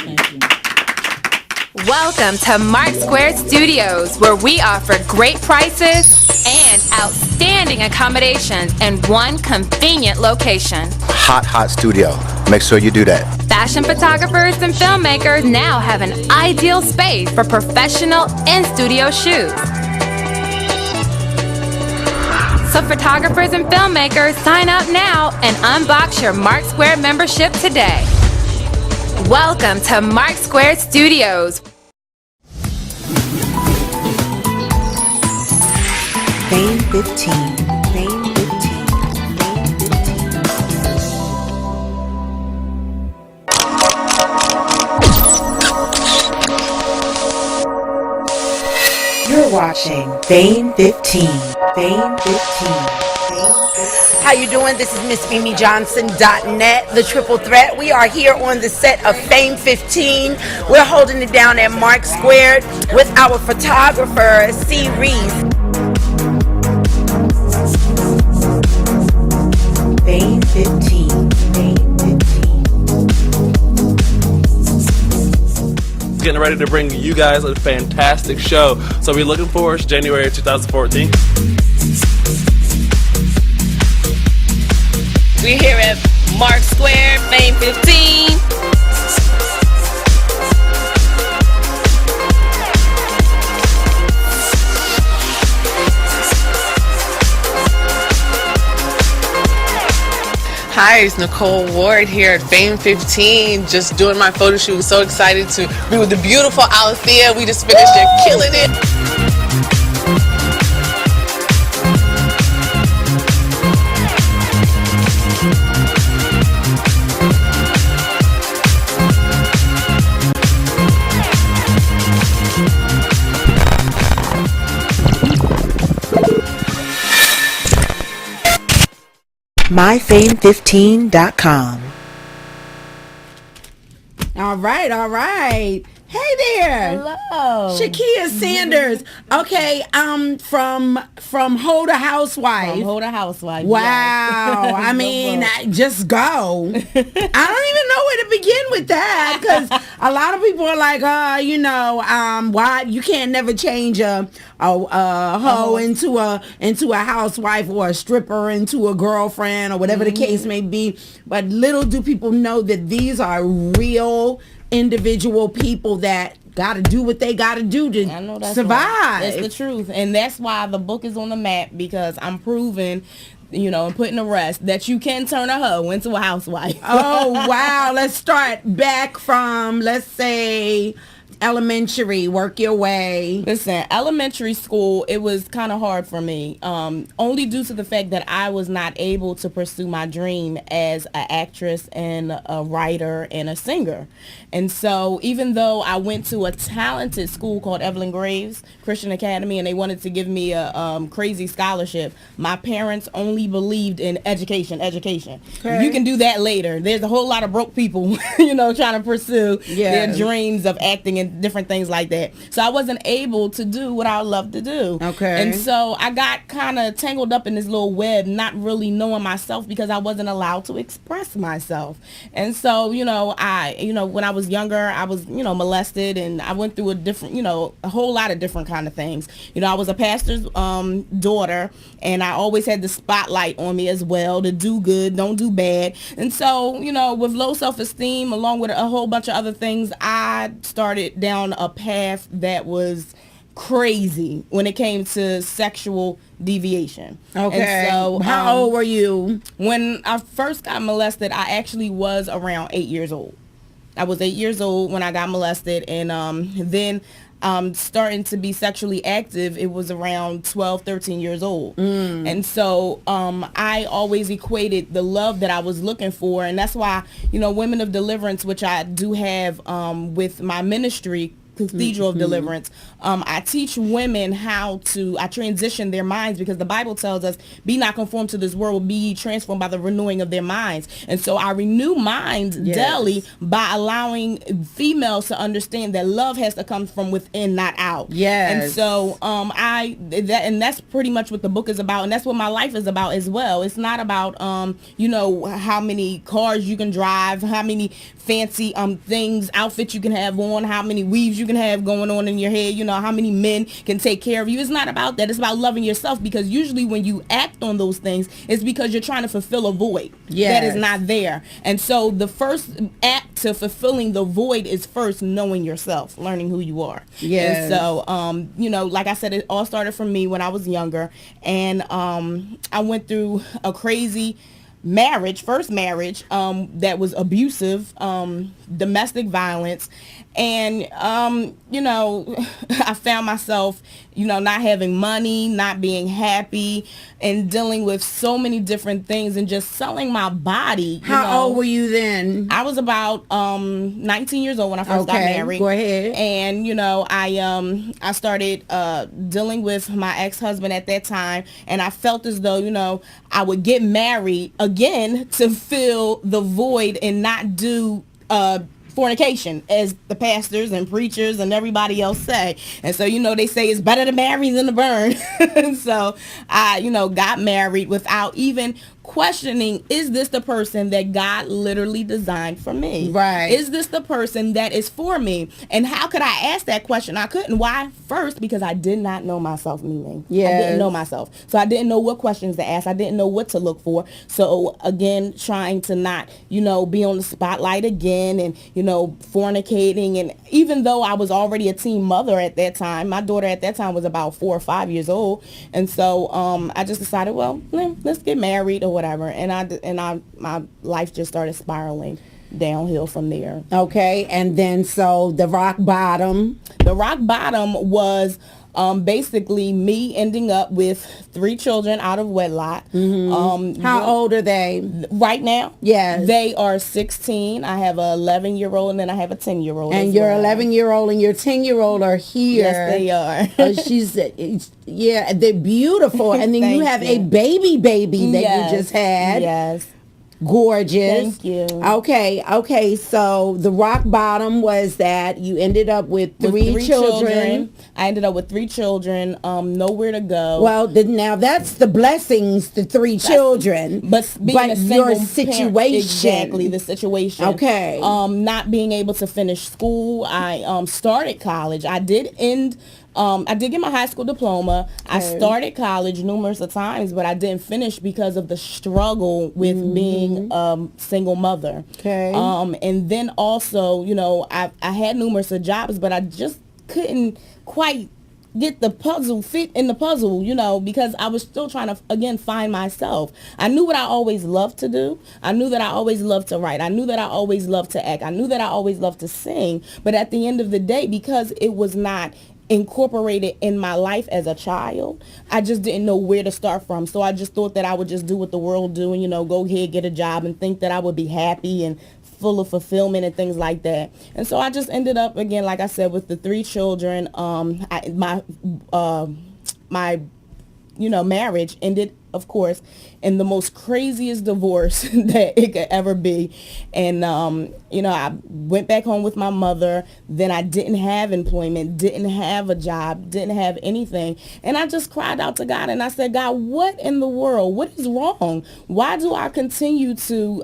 Thank you. Welcome to Mark Square Studios, where we offer great prices and outstanding accommodations in one convenient location. Hot studio. Make sure you do that. Fashion photographers and filmmakers now have an ideal space for professional in-studio shoots. So photographers and filmmakers, sign up now and unbox your Mark Square membership today. Welcome to Mark Square Studios. Fame 15. Fame 15. Fame 15. You're watching Fame 15. Fame 15. How you doing? This is Miss MimiJohnson.net, the triple threat. We are here on the set of Fame 15. We're holding it down at Mark Squared with our photographer, C. Reese. Fame 15. Fame 15. Getting ready to bring you guys a fantastic show. So we're looking forward to January 2014. We're here at Mark Square, Fame 15. Hi, it's Nicole Ward here at Fame 15, just doing my photo shoot. So excited to be with the beautiful Althea. We just finished it, killing it. MyFame15.com. All right. Hey there. Hello. Shakia Sanders. Okay, from Hold a Housewife. From Hold a Housewife. Wow. Yes. I mean, just go. I don't even know where to begin with that, because a lot of people are like, why you can't never change a hoe into a housewife, or a stripper into a girlfriend, or whatever the case may be. But little do people know that these are real individual people that got to do what they got to do to survive. Right. That's the truth. And that's why the book is on the map, because I'm proving, and putting to rest that you can turn a hoe into a housewife. Oh, wow. Let's start back from, let's say, elementary, work your way. Listen, elementary school, it was kind of hard for me, only due to the fact that I was not able to pursue my dream as an actress and a writer and a singer. And so even though I went to a talented school called Evelyn Graves Christian Academy, and they wanted to give me a crazy scholarship, my parents only believed in education. Okay. You can do that later. There's a whole lot of broke people, trying to pursue their dreams of acting and and different things like that. So I wasn't able to do what I love to do. Okay. And so I got kind of tangled up in this little web, not really knowing myself because I wasn't allowed to express myself. And so, when I was younger, I was, molested, and I went through a whole lot of different kind of things. I was a pastor's daughter, and I always had the spotlight on me as well to do good, don't do bad. And so, with low self-esteem, along with a whole bunch of other things, I started down a path that was crazy when it came to sexual deviation. Okay. And so, how old were you? When I first got molested, I actually was around 8 years old. I was 8 years old when I got molested, and then starting to be sexually active, it was around 12, 13 years old. And so I always equated the love that I was looking for, and that's why, Women of Deliverance, which I do have with my ministry, Cathedral of Deliverance, I teach women I transition their minds, because the Bible tells us, be not conformed to this world, be ye transformed by the renewing of their minds. And so I renew minds daily by allowing females to understand that love has to come from within, not out. Yes. And so that's pretty much what the book is about, and that's what my life is about as well. It's not about how many cars you can drive, how many fancy outfits you can have on, how many weaves you can have going on in your head, how many men can take care of you. It's not about that. It's about loving yourself, because usually when you act on those things, it's because you're trying to fulfill a void that is not there. And so the first act to fulfilling the void is first knowing yourself, learning who you are. Yes. And so, like I said, it all started from me when I was younger, and I went through a crazy first marriage that was abusive, domestic violence. And, I found myself, not having money, not being happy, and dealing with so many different things, and just selling my body. How old were you then? I was about 19 years old when I first got married. Go ahead. And, I started dealing with my ex-husband at that time, and I felt as though, I would get married again to fill the void and not do fornication, as the pastors and preachers and everybody else say. And so, they say it's better to marry than to burn. And so I, got married without even questioning, is this the person that God literally designed for me? Right. Is this the person that is for me? And how could I ask that question? I couldn't. Why? First, because I did not know myself, Mimi. Yes. I didn't know myself. So I didn't know what questions to ask. I didn't know what to look for. So again, trying to not, be on the spotlight again, and, fornicating. And even though I was already a teen mother at that time, my daughter at that time was about 4 or 5 years old. And so I just decided, well, let's get married or whatever. And my life just started spiraling downhill from there. Okay. And then so the rock bottom. The rock bottom was basically me ending up with 3 children out of wedlock. How old are they? Right now? Yes. They are 16. I have a 11-year-old, and then I have a 10-year-old. And your 11-year-old and your 10-year-old are here. Yes, they are. They're beautiful. And then you have a baby that you just had. Yes. Gorgeous. Thank you. Okay. So the rock bottom was that you ended up with three children. I ended up with 3 children, nowhere to go. Well, now that's the blessings, the 3 children. But being a single your situation. Parent, exactly, the situation. Okay. Not being able to finish school. I started college. I did get my high school diploma. I started college numerous of times, but I didn't finish because of the struggle with being a single mother. Okay. And then also, I had numerous of jobs, but I just couldn't quite get the puzzle fit in the puzzle, because I was still trying to, again, find myself. I knew what I always loved to do. I knew that I always loved to write. I knew that I always loved to act. I knew that I always loved to sing. But at the end of the day, because it was not incorporated in my life as a child, I just didn't know where to start from. So I just thought that I would just do what the world do and, go ahead, get a job, and think that I would be happy and full of fulfillment and things like that. And so I just ended up, again, like I said, with the 3 children. My marriage ended of course, in the most craziest divorce that it could ever be. And, I went back home with my mother. Then I didn't have employment, didn't have a job, didn't have anything. And I just cried out to God and I said, God, what in the world? What is wrong? Why do I continue to,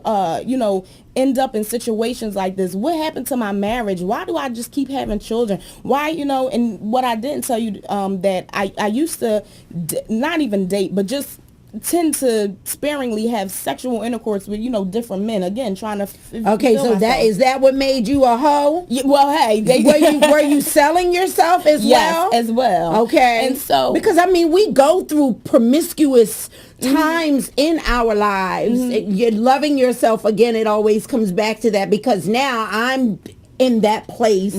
end up in situations like this? What happened to my marriage? Why do I just keep having children? Why, and what I didn't tell you, that I used to not even date, but just tend to sparingly have sexual intercourse with, different men. Again, trying to okay, so that is that what made you a hoe? Yeah, well, hey, were you selling yourself as well? Yes, as well. Okay. And so, because we go through promiscuous times in our lives. You're loving yourself again. It always comes back to that, because now I'm in that place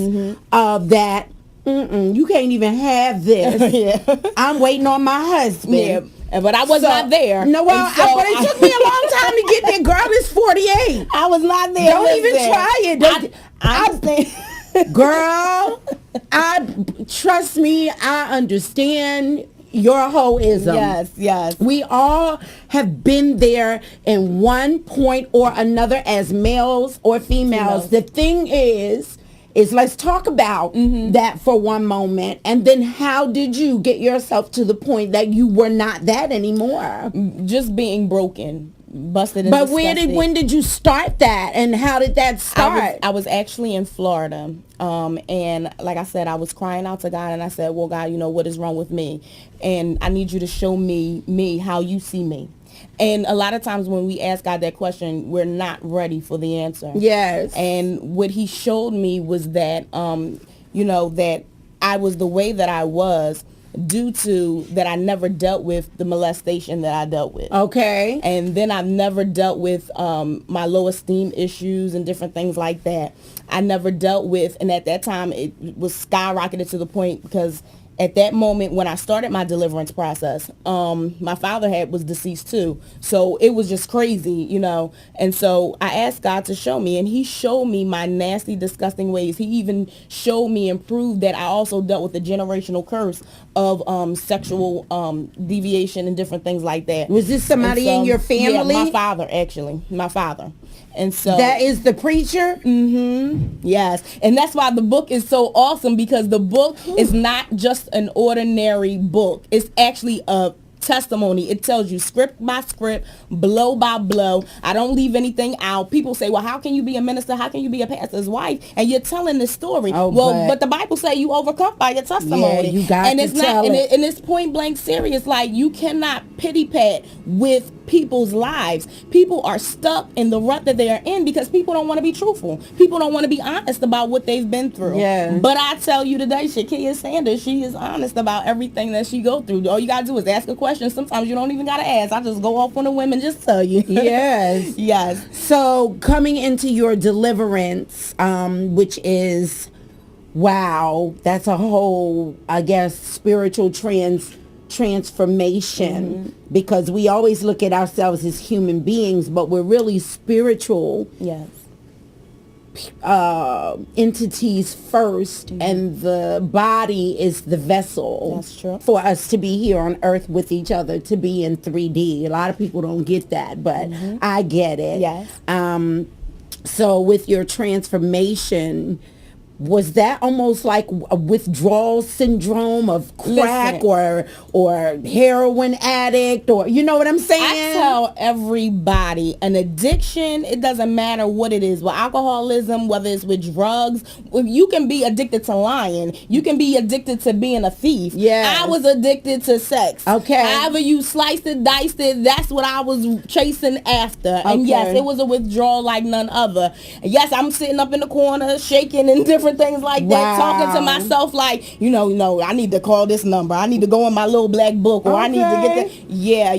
of that. You can't even have this. Yeah. I'm waiting on my husband. Yeah. But I was not there. No, well, but it took me a long time to get there. Girl, it's 48. I was not there. Don't even try it. Girl, trust me, I understand your hoism. Yes. We all have been there in one point or another as males or females. The thing is let's talk about that for one moment. And then how did you get yourself to the point that you were not that anymore? Just being broken, busted and But disgusted. when did you start that, and how did that start? I was actually in Florida. And like I said, I was crying out to God and I said, well, God, what is wrong with me? And I need you to show me how you see me. And a lot of times when we ask God that question, we're not ready for the answer. Yes. And what he showed me was that, that I was the way that I was due to that I never dealt with the molestation that I dealt with. Okay. And then I've never dealt with my low esteem issues and different things like that. I never dealt with, and at that time it was skyrocketed to the point because at that moment when I started my deliverance process, my father was deceased too. So it was just crazy, And so I asked God to show me, and he showed me my nasty, disgusting ways. He even showed me and proved that I also dealt with the generational curse of sexual deviation and different things like that. Was this somebody in your family? Yeah, my father, actually. My father. And so that is the preacher? Yes. And that's why the book is so awesome, because the book is not just an ordinary book. It's actually a testimony. It tells you script by script, blow by blow. I don't leave anything out. People say, well, how can you be a minister? How can you be a pastor's wife? And you're telling this story. But the Bible say you overcome by your testimony. Yeah, you got and to it's tell not, it. And it's point blank serious. Like, you cannot pity pat with people's lives. People are stuck in the rut that they are in because people don't want to be truthful. People don't want to be honest about what they've been through. Yeah. But I tell you today, Shakia Sanders, she is honest about everything that she go through. All you got to do is ask a question. Sometimes you don't even got to ask. I just go off on the whim and just tell you. Yes. Yes. So coming into your deliverance, which is, wow, that's a whole, I guess, spiritual transformation, because we always look at ourselves as human beings, but we're really spiritual entities first, and the body is the vessel. That's true. For us to be here on earth with each other, to be in 3D. A lot of people don't get that, but I get it. Yes. So with your transformation, was that almost like a withdrawal syndrome of crack or heroin addict, or you know what I'm saying? I tell everybody, an addiction, it doesn't matter what it is. With alcoholism, whether it's with drugs, you can be addicted to lying. You can be addicted to being a thief. Yeah. I was addicted to sex. Okay. However you sliced it, diced it, that's what I was chasing after. And yes, it was a withdrawal like none other. Yes, I'm sitting up in the corner shaking and different things like that, talking to myself like, I need to call this number. I need to go in my little black book, or I need to get that. Yeah,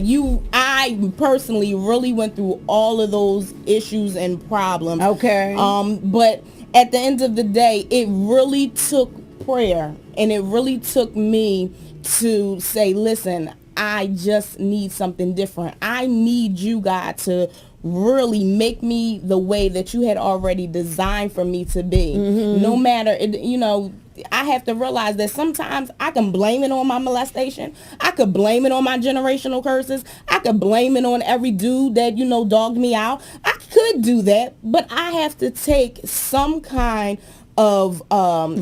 I personally really went through all of those issues and problems. Okay. But at the end of the day, it really took prayer, and it really took me to say, listen, I just need something different. I need you, God, to really make me the way that you had already designed for me to be. No matter, I have to realize that sometimes I can blame it on my molestation. I could blame it on my generational curses. I could blame it on every dude that, dogged me out. I could do that, but I have to take some kind of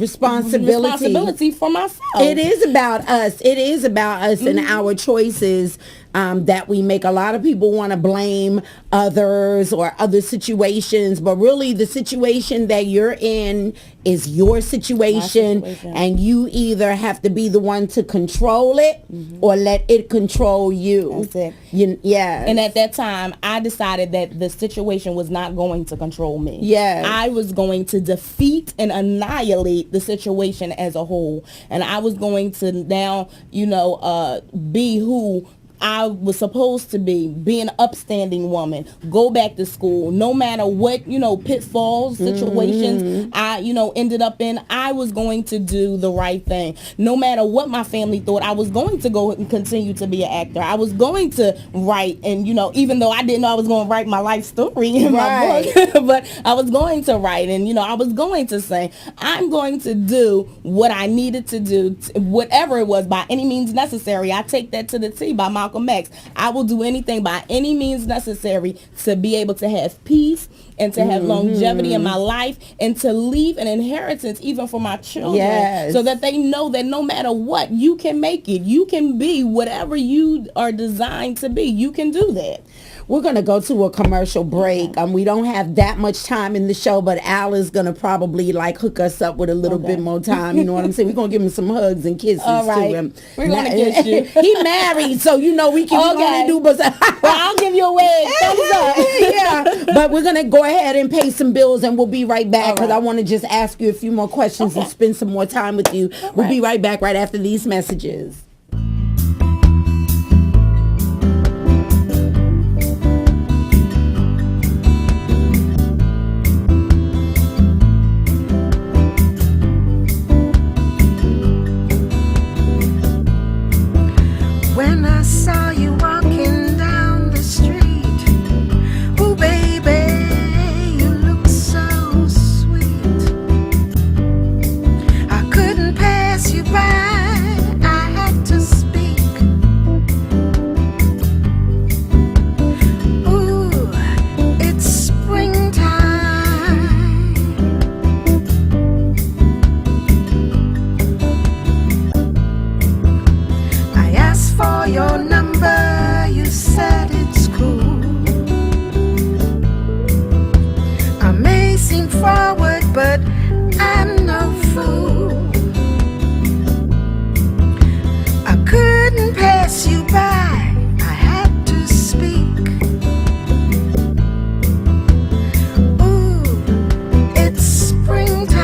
responsibility for myself. It is about us. It is about us and our choices that we make. A lot of people want to blame others or other situations, but really the situation that you're in is your situation, and you either have to be the one to control it or let it control you. That's it. Yeah. And at that time, I decided that the situation was not going to control me. Yeah. I was going to defeat and annihilate the situation as a whole. And I was going to now, be who I was supposed to be an upstanding woman, go back to school, no matter what, pitfalls, situations I, ended up in. I was going to do the right thing. No matter what my family thought, I was going to go and continue to be an actor. I was going to write, and, even though I didn't know I was going to write my life story in my book, but I was going to write, and, I was going to say, I'm going to do what I needed to do, whatever it was, by any means necessary. I take that to the T by Malcolm X. I will do anything by any means necessary to be able to have peace and to have longevity in my life and to leave an inheritance even for my children, so that they know that no matter what, you can make it. You can be whatever you are designed to be. You can do that. We're going to go to a commercial break. We don't have that much time in the show, but Al is going to probably hook us up with a little bit more time. You know what I'm saying? We're going to give him some hugs and kisses too. We're going to kiss you. He married, so we can only do but well, I'll give you a wave. Thumbs up. Yeah. But we're going to go ahead and pay some bills, and we'll be right back because I want to just ask you a few more questions and spend some more time with you. We'll be right back right after these messages. When I saw you walking down the street, oh baby, you look so sweet. I couldn't pass you by, I had to speak. Ooh, it's springtime. I asked for your number, you said it's cool. I may seem forward, but I'm no fool. I couldn't pass you by, I had to speak. Ooh, it's springtime.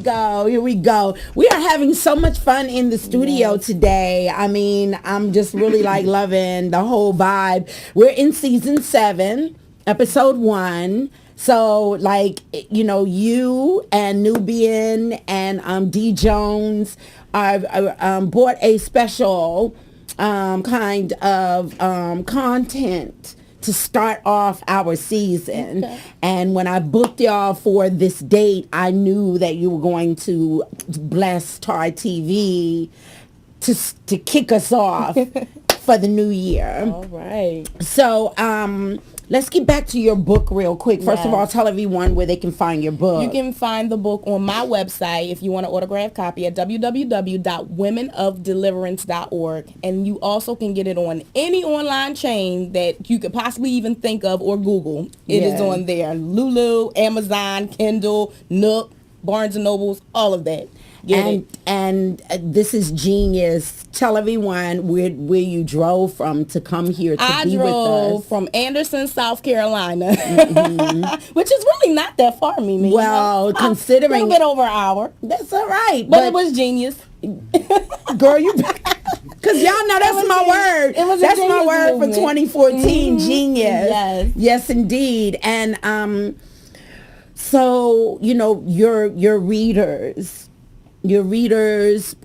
go. Here we go. We are having so much fun in the studio today. I mean, I'm just really like loving the whole vibe. We're in season 7, episode 1. So like, you know, you and Nubian and D Jones bought a special kind of content to start off our season. Okay. And when I booked y'all for this date, I knew that you were going to bless Tar TV to kick us off for the new year. All right. So, let's get back to your book real quick. First of all, tell everyone where they can find your book. You can find the book on my website if you want an autographed copy at www.womenofdeliverance.org. And you also can get it on any online chain that you could possibly even think of or Google. It is on there. Lulu, Amazon, Kindle, Nook, Barnes & Nobles, all of that. And this is genius. Tell everyone where you drove from to come here to be with us. I drove from Anderson, South Carolina, which is really not that far, Mimi. Well, considering a little bit over an hour. That's all right, but it was genius. Girl, you. Because y'all know that's my word. That's my word movement. For 2014. Genius. Yes, indeed. And so you know your readers.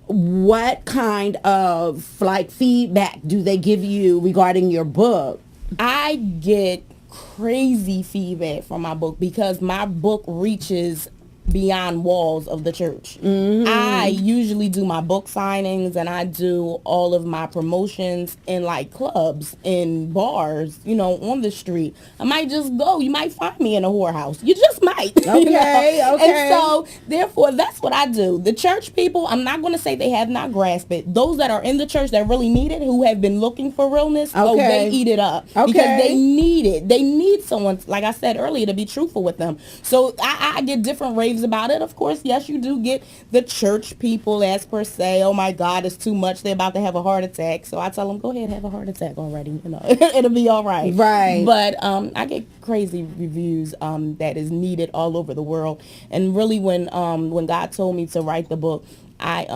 What kind of like feedback do they give you regarding your book? I get crazy feedback from my book because my book reaches beyond walls of the church. I usually do my book signings and I do all of my promotions in like clubs, in bars, you know, on the street. I might just go. You might find me in a whorehouse. You just might. Okay, you know? okay. And so, therefore, that's what I do. The church people, I'm not going to say they have not grasped it. Those that are in the church that really need it, who have been looking for realness, they eat it up. Because they need it. They need someone, like I said earlier, to be truthful with them. So I get different raves about it. Of course, yes, you do get the church people as per se, oh my God, it's too much, they're about to have a heart attack. So I tell them, go ahead, have a heart attack already, you know, it'll be all right. Right. But I get crazy reviews that is needed all over the world. And really when God told me to write the book, I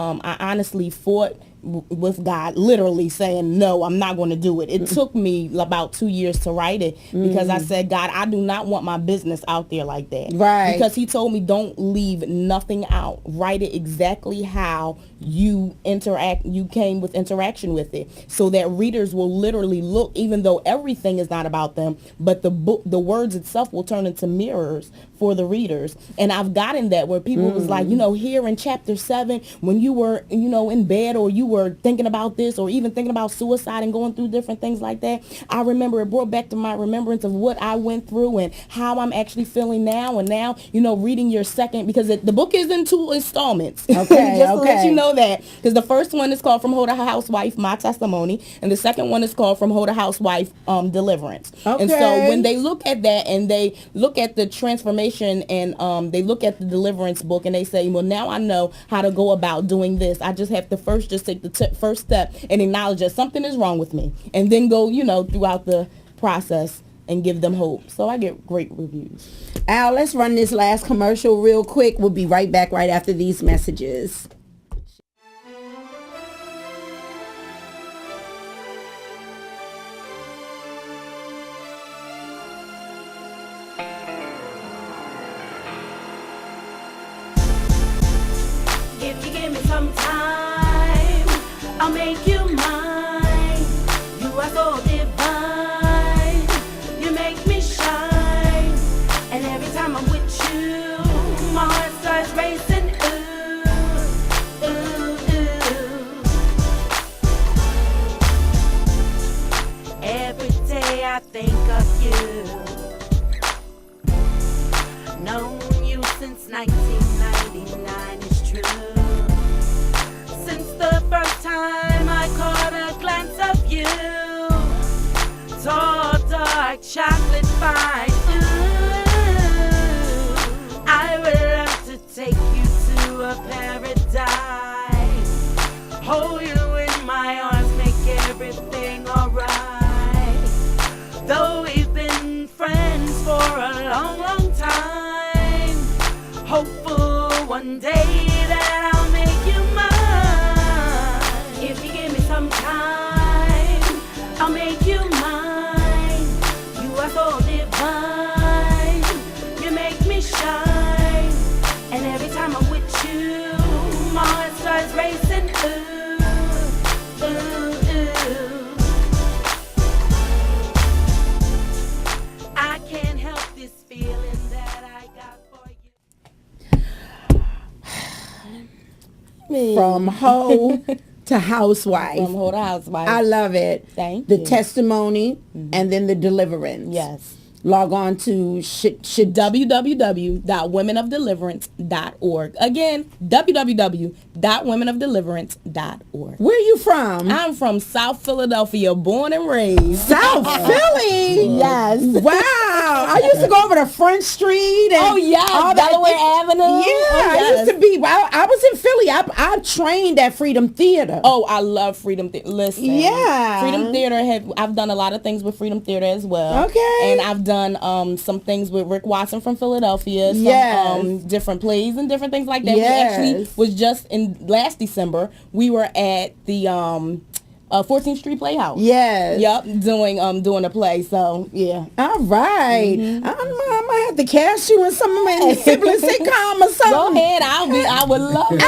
honestly fought with God, literally saying, no, I'm not going to do it. It took me about 2 years to write it because I said, God, I do not want my business out there like that. Right. Because he told me, don't leave nothing out. Write it exactly how you came with interaction with it, so that readers will literally look, even though everything is not about them, but the book, the words itself will turn into mirrors for the readers. And I've gotten that where people was like, you know, here in chapter 7, when you were, you know, in bed or you were thinking about this or even thinking about suicide and going through different things like that, I remember it brought back to my remembrance of what I went through and how I'm actually feeling now. And now, you know, reading your second, because the book is in 2 installments. Okay. Just to let you know that. Because the first one is called From Hoe to Housewife, My Testimony. And the second one is called From Hoe to Housewife, Deliverance. Okay. And so when they look at that and they look at the transformation and they look at the deliverance book and they say, well, now I know how to go about doing this. I just have to first just take the first step and acknowledge that something is wrong with me, and then go, you know, throughout the process and give them hope. So I get great reviews. Al, let's run this last commercial real quick. We'll be right back right after these messages. If you give me some time, I'll make you mine. You are so divine. You make me shine. And every time I'm with you, my heart starts racing. Ooh, ooh, ooh. Every day I think of you. Known you since 1999, it's true. Since the first time I caught a glance of you, tall, dark, chocolate fine. Ooh, I would love to take you to a paradise. Hold you in my arms, make everything alright. Though we've been friends for a long, long time, hopeful one day me. From hoe to housewife. From hoe to housewife. I love it. Thank the you. testimony and then the deliverance. Yes. Log on to www.womenofdeliverance.org. Again, www.womenofdeliverance.org. Where are you from? I'm from South Philadelphia, born and raised. South Philly? Yes. Wow. I used to go over to Front Street. And oh, yes. all Delaware Avenue. Yeah, I used to be. I was in Philly. I trained at Freedom Theater. Oh, I love Freedom Theater. Listen. Yeah. Freedom Theater, I've done a lot of things with Freedom Theater as well. Okay. And I've done some things with Rick Watson from Philadelphia. Some different plays and different things like that. Yes. We actually was just in last December. We were at the 14th Street Playhouse. Yes. Yep. Doing a play. So yeah. All right. I might have to cast you in some of my sibling sitcom or something. Go ahead. I would love it.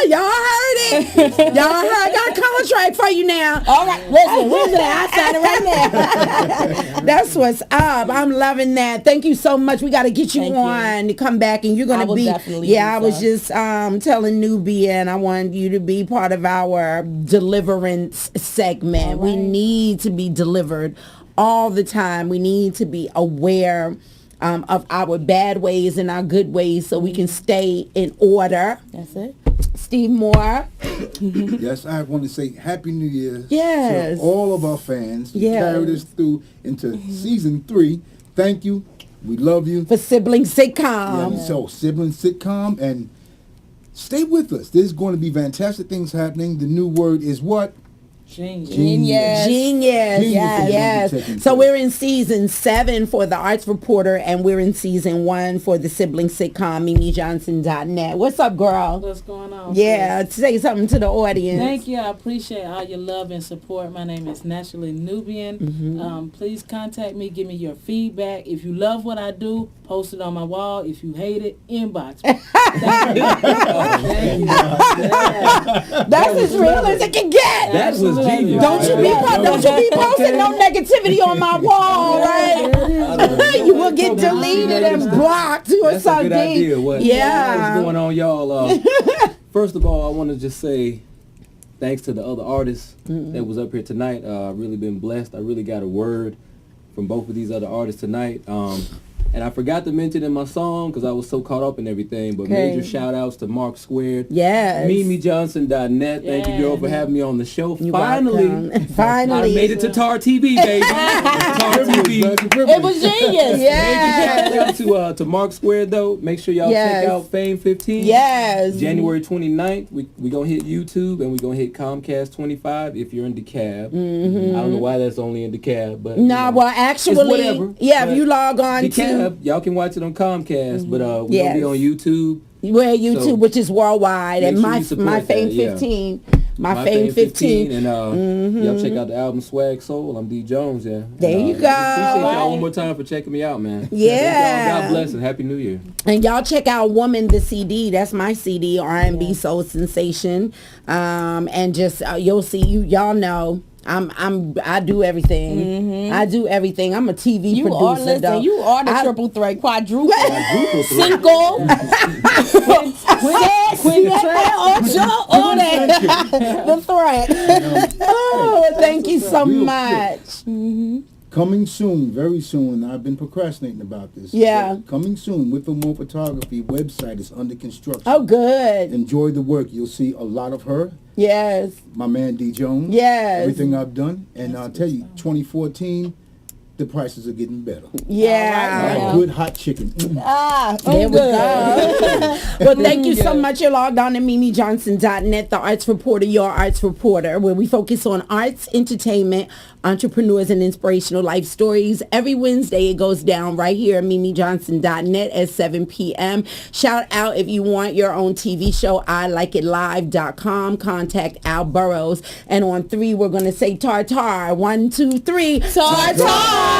Y'all heard it. Y'all heard. I got a contract for you now. All right. Listen, where's it? I'll sign it right now. That's what's up. I'm loving that. Thank you so much. We got to get you on to come back, and you're going to be. Definitely I was just telling Nubia, and I wanted you to be part of our deliverance segment. We need to be delivered all the time. We need to be aware of our bad ways and our good ways so we can stay in order. That's it. Steve Moore. Yes, I want to say Happy New Year Yes. to all of our fans. You Yes. carried us through into season 3. Thank you. We love you. For Sibling Sitcom. So, Sibling Sitcom, and stay with us. There's going to be fantastic things happening. The new word is what? Genius. Genius. Yes. So we're in season 7 for the Arts Reporter, and we're in season 1 for the sibling sitcom MimiJohnson.net. What's up, girl? What's going on? Yeah, say something to the audience. Thank you. I appreciate all your love and support. My name is Naturally Nubian. Please contact me. Give me your feedback. If you love what I do, post it on my wall. If you hate it, inbox me. That's as real as it can get. That was genius. Don't you be posting no negativity on my wall, right? You will get deleted and blocked or That's something. a good idea. What's going on, y'all? First of all, I want to just say thanks to the other artists that was up here tonight. Really been blessed. I really got a word from both of these other artists tonight. And I forgot to mention in my song because I was so caught up in everything, but major shout outs to Mark Squared. Yes. MimiJohnson.net. Thank you, girl, for having me on the show. Finally. Finally. I made it to Tar TV, baby. Tar TV. It was genius. Yeah. Major shout out to Mark Squared, though. Make sure y'all check out Fame 15. Yes. January 29th, we going to hit YouTube, and we going to hit Comcast 25 if you're in DeKalb. I don't know why that's only in DeKalb, but well, actually, if you log on DeKalb, y'all can watch it on Comcast, but we're going to be on YouTube. We're YouTube, which is worldwide, and my Fame 15. My Fame 15. And y'all check out the album Swag Soul. I'm D Jones, yeah. There you go. Appreciate y'all one more time for checking me out, man. Yeah. God bless and Happy New Year. And y'all check out Woman the CD. That's my CD, R&B Soul Sensation. And just you'll see, y'all know. I do everything. I do everything. I'm a TV producer. You are the triple threat, quadruple, single, the threat. Oh, thank you so much. Coming soon, very soon. I've been procrastinating about this. Yeah. But coming soon with the More Photography website is under construction. Oh, good. Enjoy the work. You'll see a lot of her. Yes. My man D Jones. Yes. Everything I've done. And I'll tell you, 2014, the prices are getting better. Yeah. Good hot chicken. There we go. Well, thank you so much. You're logged on to MimiJohnson.net, the Arts Reporter, your Arts Reporter, where we focus on arts, entertainment, entrepreneurs, and inspirational life stories. Every Wednesday, it goes down right here at MimiJohnson.net at 7 p.m. Shout out if you want your own TV show, ILikeItLive.com. Contact Al Burrows. And on 3, we're going to say tartar. 1, 2, 3. Tartar!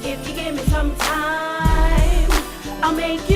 If you give me some time, I'll make